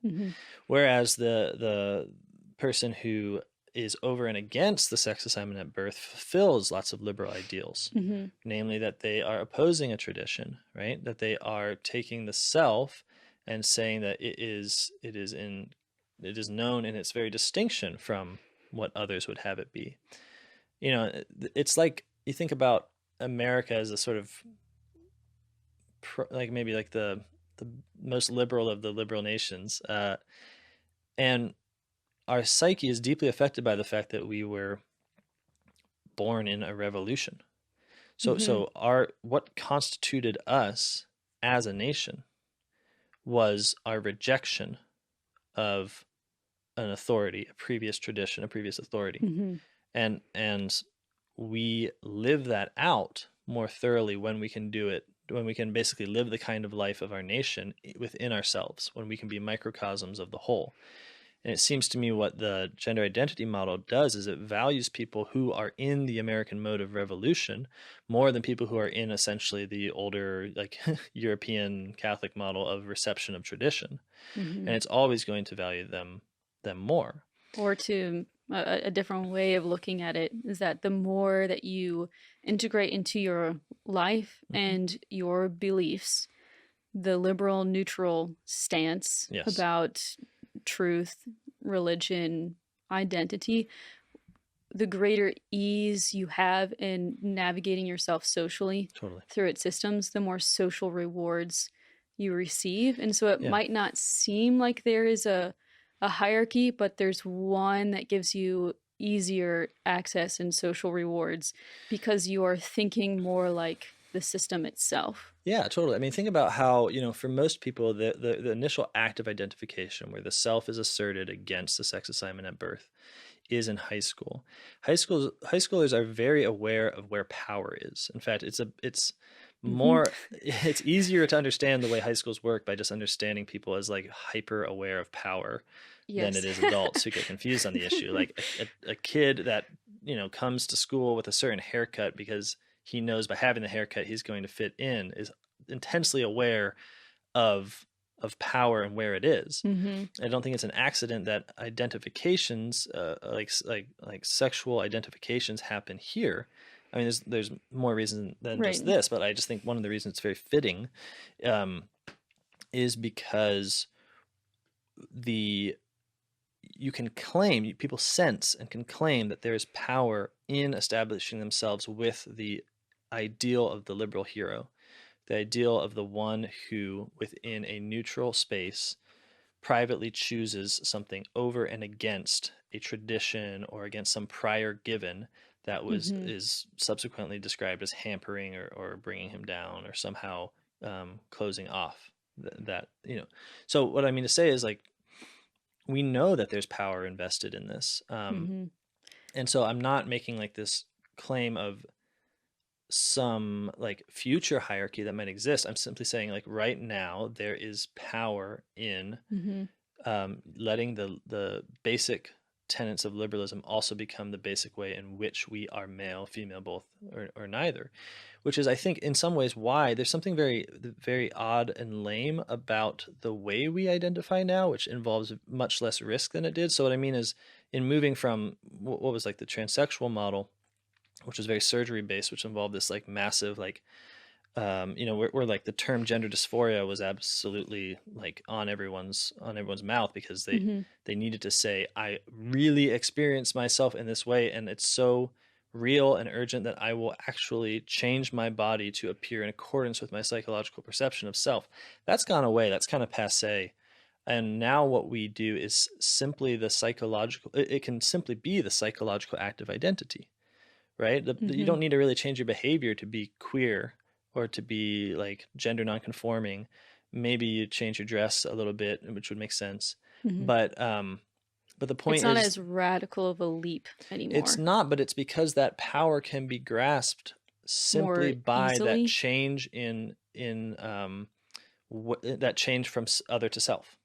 Whereas the person who is over and against the sex assignment at birth fulfills lots of liberal ideals, namely that they are opposing a tradition, right? That they are taking the self and saying that it is known in its very distinction from what others would have it be. You know, it's like you think about America as a sort of like maybe like the most liberal of the liberal nations, and our psyche is deeply affected by the fact that we were born in a revolution. So what constituted us as a nation was our rejection of an authority, a previous tradition, a previous authority. And we live that out more thoroughly when we can do it when we can basically live the kind of life of our nation within ourselves, when we can be microcosms of the whole. And it seems to me what the gender identity model does is it values people who are in the American mode of revolution more than people who are in essentially the older, like European Catholic model of reception of tradition. Hmm. And it's always going to value them more. Or to a different way of looking at it is that the more that you integrate into your life Mhm. and your beliefs, the liberal neutral stance Yes, about truth, religion, identity, the greater ease you have in navigating yourself socially totally. through its systems, the more social rewards you receive. And so it Yeah. might not seem like there is a hierarchy, but there's one that gives you easier access and social rewards because you are thinking more like the system itself. Yeah, totally. I mean, think about how, for most people, the initial act of identification where the self is asserted against the sex assignment at birth is in high school. High schoolers are very aware of where power is. In fact, it's Hmm. more it's easier to understand the way high schools work by just understanding people as like hyper aware of power than it Yes. is adults who get confused on the issue. Like a kid that, comes to school with a certain haircut because he knows by having the haircut he's going to fit in is intensely aware of power and where it is. Hmm. I don't think it's an accident that identifications, like sexual identifications, happen here. I mean, there's more reason than Right. just this, but I just think one of the reasons it's very fitting um, is because the you can claim people sense and can claim that there is power in establishing themselves with the ideal of the liberal hero, the ideal of the one who, within a neutral space, privately chooses something over and against a tradition or against some prior given that Hmm. is subsequently described as hampering or bringing him down or somehow closing off that. So what I mean to say is, like, we know that there's power invested in this, Hmm. and so I'm not making like this claim of some like future hierarchy that might exist. I'm simply saying, like, right now there is power in Hmm. letting the basic tenets of liberalism also become the basic way in which we are male, female, both, or neither. Which is, I think, in some ways why there's something very odd and lame about the way we identify now, which involves much less risk than it did. So what I mean is, in moving from what was like the transsexual model, which was very surgery based, which involved this like massive like where like the term gender dysphoria was absolutely like on everyone's mouth because they Hmm. they needed to say, I really experience myself in this way, and it's so real and urgent that I will actually change my body to appear in accordance with my psychological perception of self. That's gone away. That's kind of passe. And now what we do is simply the psychological, it can simply be the psychological act of identity, right? You Hmm. don't need to really change your behavior to be queer or to be like gender nonconforming. Maybe you change your dress a little bit, which would make sense. Hmm. But the It's point not is, as radical of a leap it's anymore. not. But it's because that power can be grasped simply More by that easily. change that change from other to self.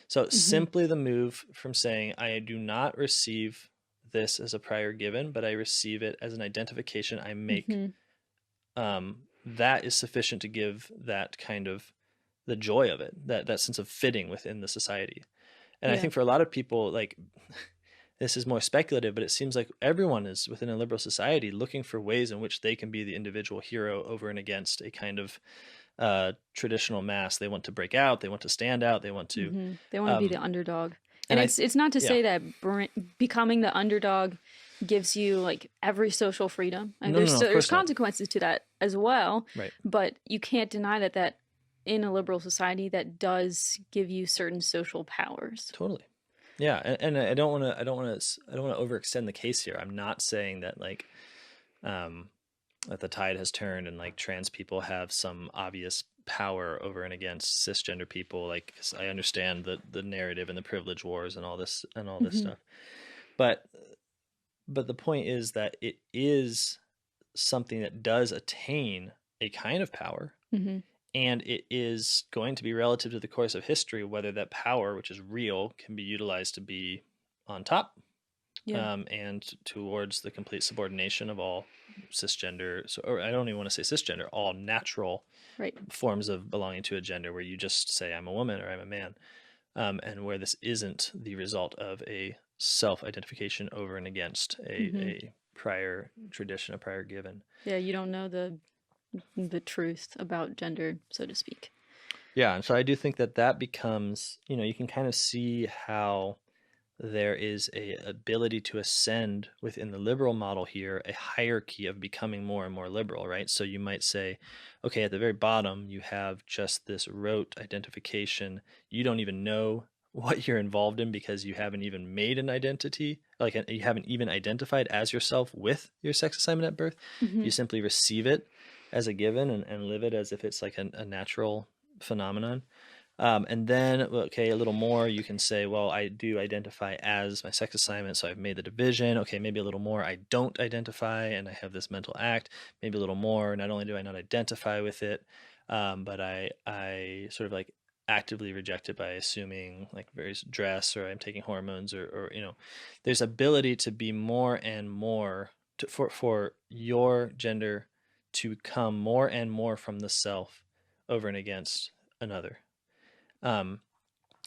So Hmm. simply the move from saying, I do not receive this as a prior given, but I receive it as an identification I make, Hmm. that is sufficient to give that kind of the joy of it, that sense of fitting within the society. And I Yeah. think for a lot of people, like, this is more speculative, but it seems like everyone is within a liberal society looking for ways in which they can be the individual hero over and against a kind of traditional mass. They want to break out, they want to stand out, they want to, Hmm. They want to be um, the underdog. And and it's not to yeah, say that becoming the underdog gives you like every social freedom. Like, no, no, no, of there's course not, consequences to that as well, right? but you can't deny that in a liberal society that does give you certain social powers. Totally. Yeah, and I don't want to overextend the case here. I'm not saying that like um that the tide has turned and like trans people have some obvious power over and against cisgender people. Like, 'cause I understand the narrative and the privilege wars and all this Hmm. stuff. But the point is that it is something that does attain a kind of power, Mm-hmm. and it is going to be relative to the course of history whether that power, which is real, can be utilized to be on top, Yeah. and towards the complete subordination of all cisgender, so, or I don't even want to say cisgender, all natural Right. forms of belonging to a gender where you just say I'm a woman or I'm a man, and where this isn't the result of a self-identification over and against Mm-hmm. a prior tradition, a prior given. Yeah, you don't know the truth about gender, so to speak. Yeah, and so I do think that that becomes, you can kind of see how there is a ability to ascend within the liberal model here, a hierarchy of becoming more and more liberal, right? So you might say, okay, at the very bottom, you have just this rote identification. You don't even know what you're involved in because you haven't even made an identity, like you haven't even identified as yourself with your sex assignment at birth. Mm-hmm. You simply receive it as a given and live it as if it's like a natural phenomenon. And then, okay, a little more, you can say, well, I do identify as my sex assignment, so I've made the division. Okay, maybe a little more, I don't identify, and I have this mental act. Maybe a little more, not only do I not identify with it, but I sort of like actively reject it by assuming like various dress, or I'm taking hormones, or there's ability to be more and more for your gender to come more and more from the self over and against another. And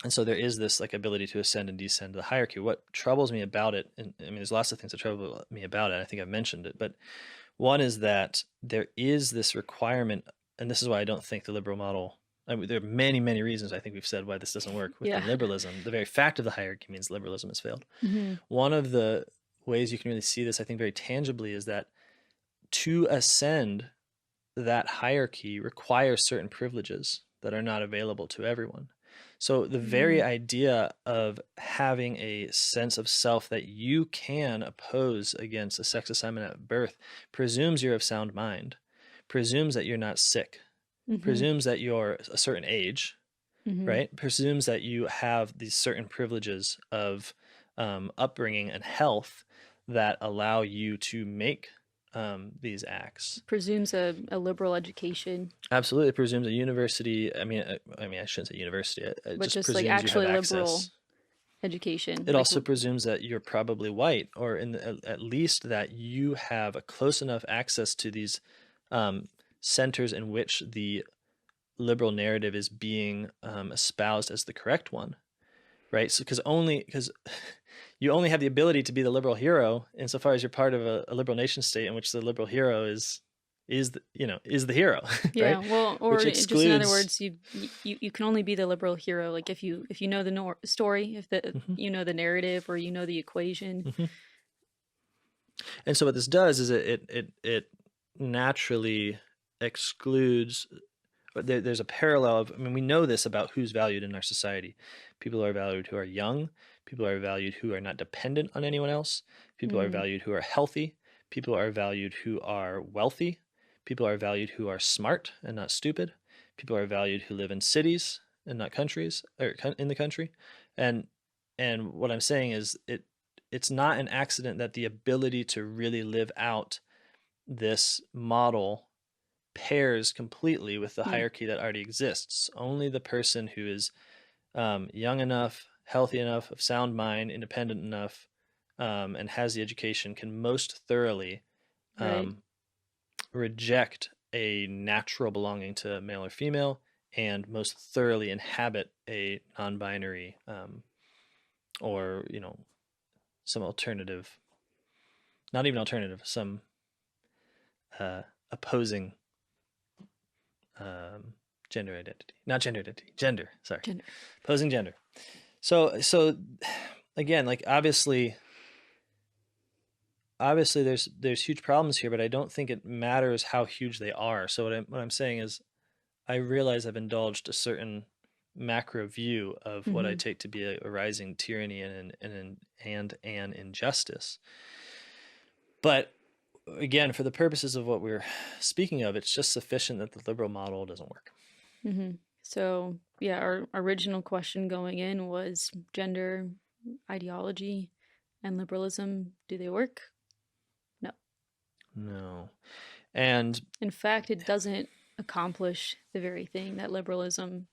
so there is this like ability to ascend and descend the hierarchy. What troubles me about it, and I mean, there's lots of things that trouble me about it. I think I've mentioned it, but one is that there is this requirement, and this is why I don't think the liberal model. I mean, there are many, many reasons I think we've said why this doesn't work Yeah. within liberalism. The very fact of the hierarchy means liberalism has failed. Mm-hmm. One of the ways you can really see this, I think, very tangibly, is that to ascend that hierarchy requires certain privileges that are not available to everyone. So the very idea of having a sense of self that you can oppose against a sex assignment at birth presumes you're of sound mind, presumes that you're not sick, Mm-hmm. presumes that you're a certain age, Mm-hmm. right? Presumes that you have these certain privileges of upbringing and health that allow you to make these acts. Presumes a liberal education, Absolutely, it presumes a university. I shouldn't say university. It but just just like presumes you have actually liberal access. education. It Like, also presumes that you're probably white, or at least that you have a close enough access to these centers in which the liberal narrative is being espoused as the correct one, right? So because you only have the ability to be the liberal hero insofar as you're part of a liberal nation state in which the liberal hero is the hero, yeah, right? well, or Which just in other excludes. words, you can only be the liberal hero like if you know the story, if Mhm, you know the narrative, or you know the equation. mhm. And so what this does is it naturally excludes. There's a parallel of, I mean, we know this about who's valued in our society. People are valued who are young. People are valued who are not dependent on anyone else. People are Mm, valued who are healthy. People are valued who are wealthy. People are valued who are smart and not stupid. People are valued who live in cities and not countries, or in the country. And what I'm saying is it's not an accident that the ability to really live out this model pairs completely with the mm, hierarchy that already exists. Only the person who is young enough, healthy enough, of sound mind, independent enough, and has the education can most thoroughly right. um, reject a natural belonging to male or female, and most thoroughly inhabit a non-binary, or some alternative, not even alternative, some opposing um, gender identity, not gender identity, gender. Sorry, Gender. opposing gender. So again, like obviously there's huge problems here, but I don't think it matters how huge they are. So what I'm saying is, I realize I've indulged a certain macro view of what I Mm-hmm. take to be a rising tyranny and an injustice. But again, for the purposes of what we're speaking of, it's just sufficient that the liberal model doesn't work. Mm-hmm. So yeah, our original question going in was gender ideology and liberalism. Do they work? No. No. And In fact, it doesn't accomplish the very thing that liberalism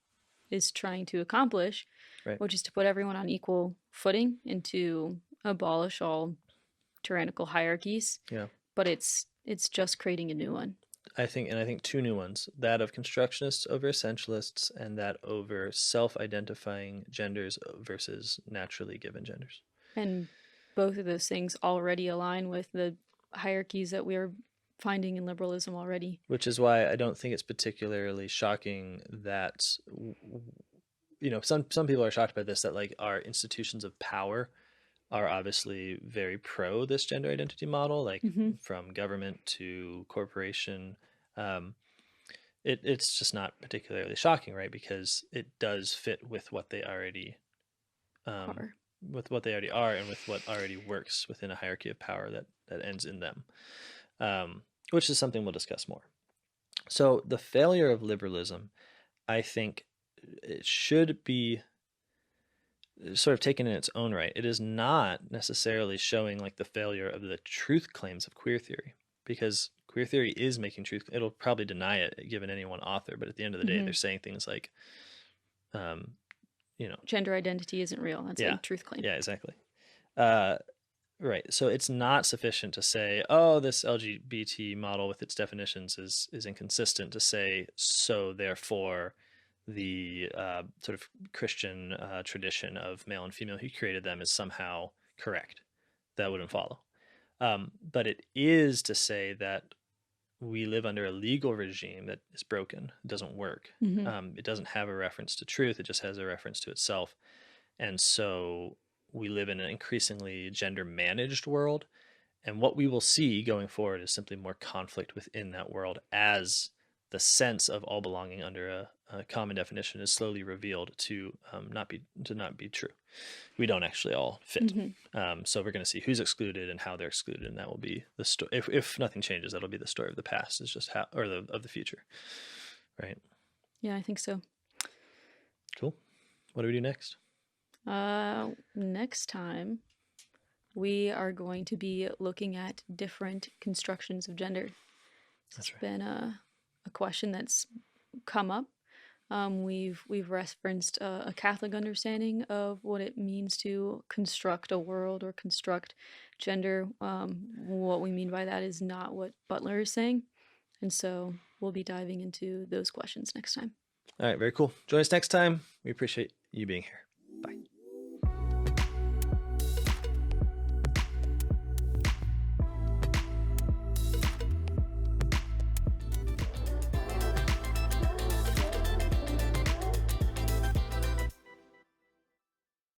is trying to accomplish, right. which is to put everyone on equal footing and to abolish all tyrannical hierarchies. Yeah. But it's just creating a new one. I think two new ones, that of constructionists over essentialists, and that over self-identifying genders versus naturally given genders. And both of those things already align with the hierarchies that we're finding in liberalism already. Which is why I don't think it's particularly shocking that, some people are shocked by this, that like our institutions of power are obviously very pro this gender identity model, like Mm-hmm. from government to corporation. Um, it's just not particularly shocking, right? Because it does fit with what they already um, Are. with what they already are, and with what already works within a hierarchy of power that ends in them, which is something we'll discuss more. So the failure of liberalism, I think, it should be sort of taken in its own right. It is not necessarily showing like the failure of the truth claims of queer theory, because queer theory is making truth. It'll probably deny it given any one author, but at the end of the day, Mm-hmm. they're saying things like, um, Gender identity isn't real. That's a yeah, truth claim. yeah, exactly. Uh, right. So it's not sufficient to say, oh, this LGBT model with its definitions is inconsistent, to say, so therefore the sort of Christian tradition of male and female who created them is somehow correct. That wouldn't follow. But it is to say that we live under a legal regime that is broken, it doesn't work. Mm-hmm. It doesn't have a reference to truth, it just has a reference to itself. And so we live in an increasingly gender managed world. And what we will see going forward is simply more conflict within that world, as the sense of all belonging under a common definition is slowly revealed to not be true. We don't actually all fit. Mm-hmm. So we're going to see who's excluded and how they're excluded, and that will be the story. If nothing changes, that'll be the story of the past. Is just how, or of the future, right? Yeah, I think so. Cool. What do we do next? Next time we are going to be looking at different constructions of gender. That's It's right. been a question that's come up. We've referenced a Catholic understanding of what it means to construct a world or construct gender. What we mean by that is not what Butler is saying, and so we'll be diving into those questions next time. All right. Very cool. Join us next time. We appreciate you being here.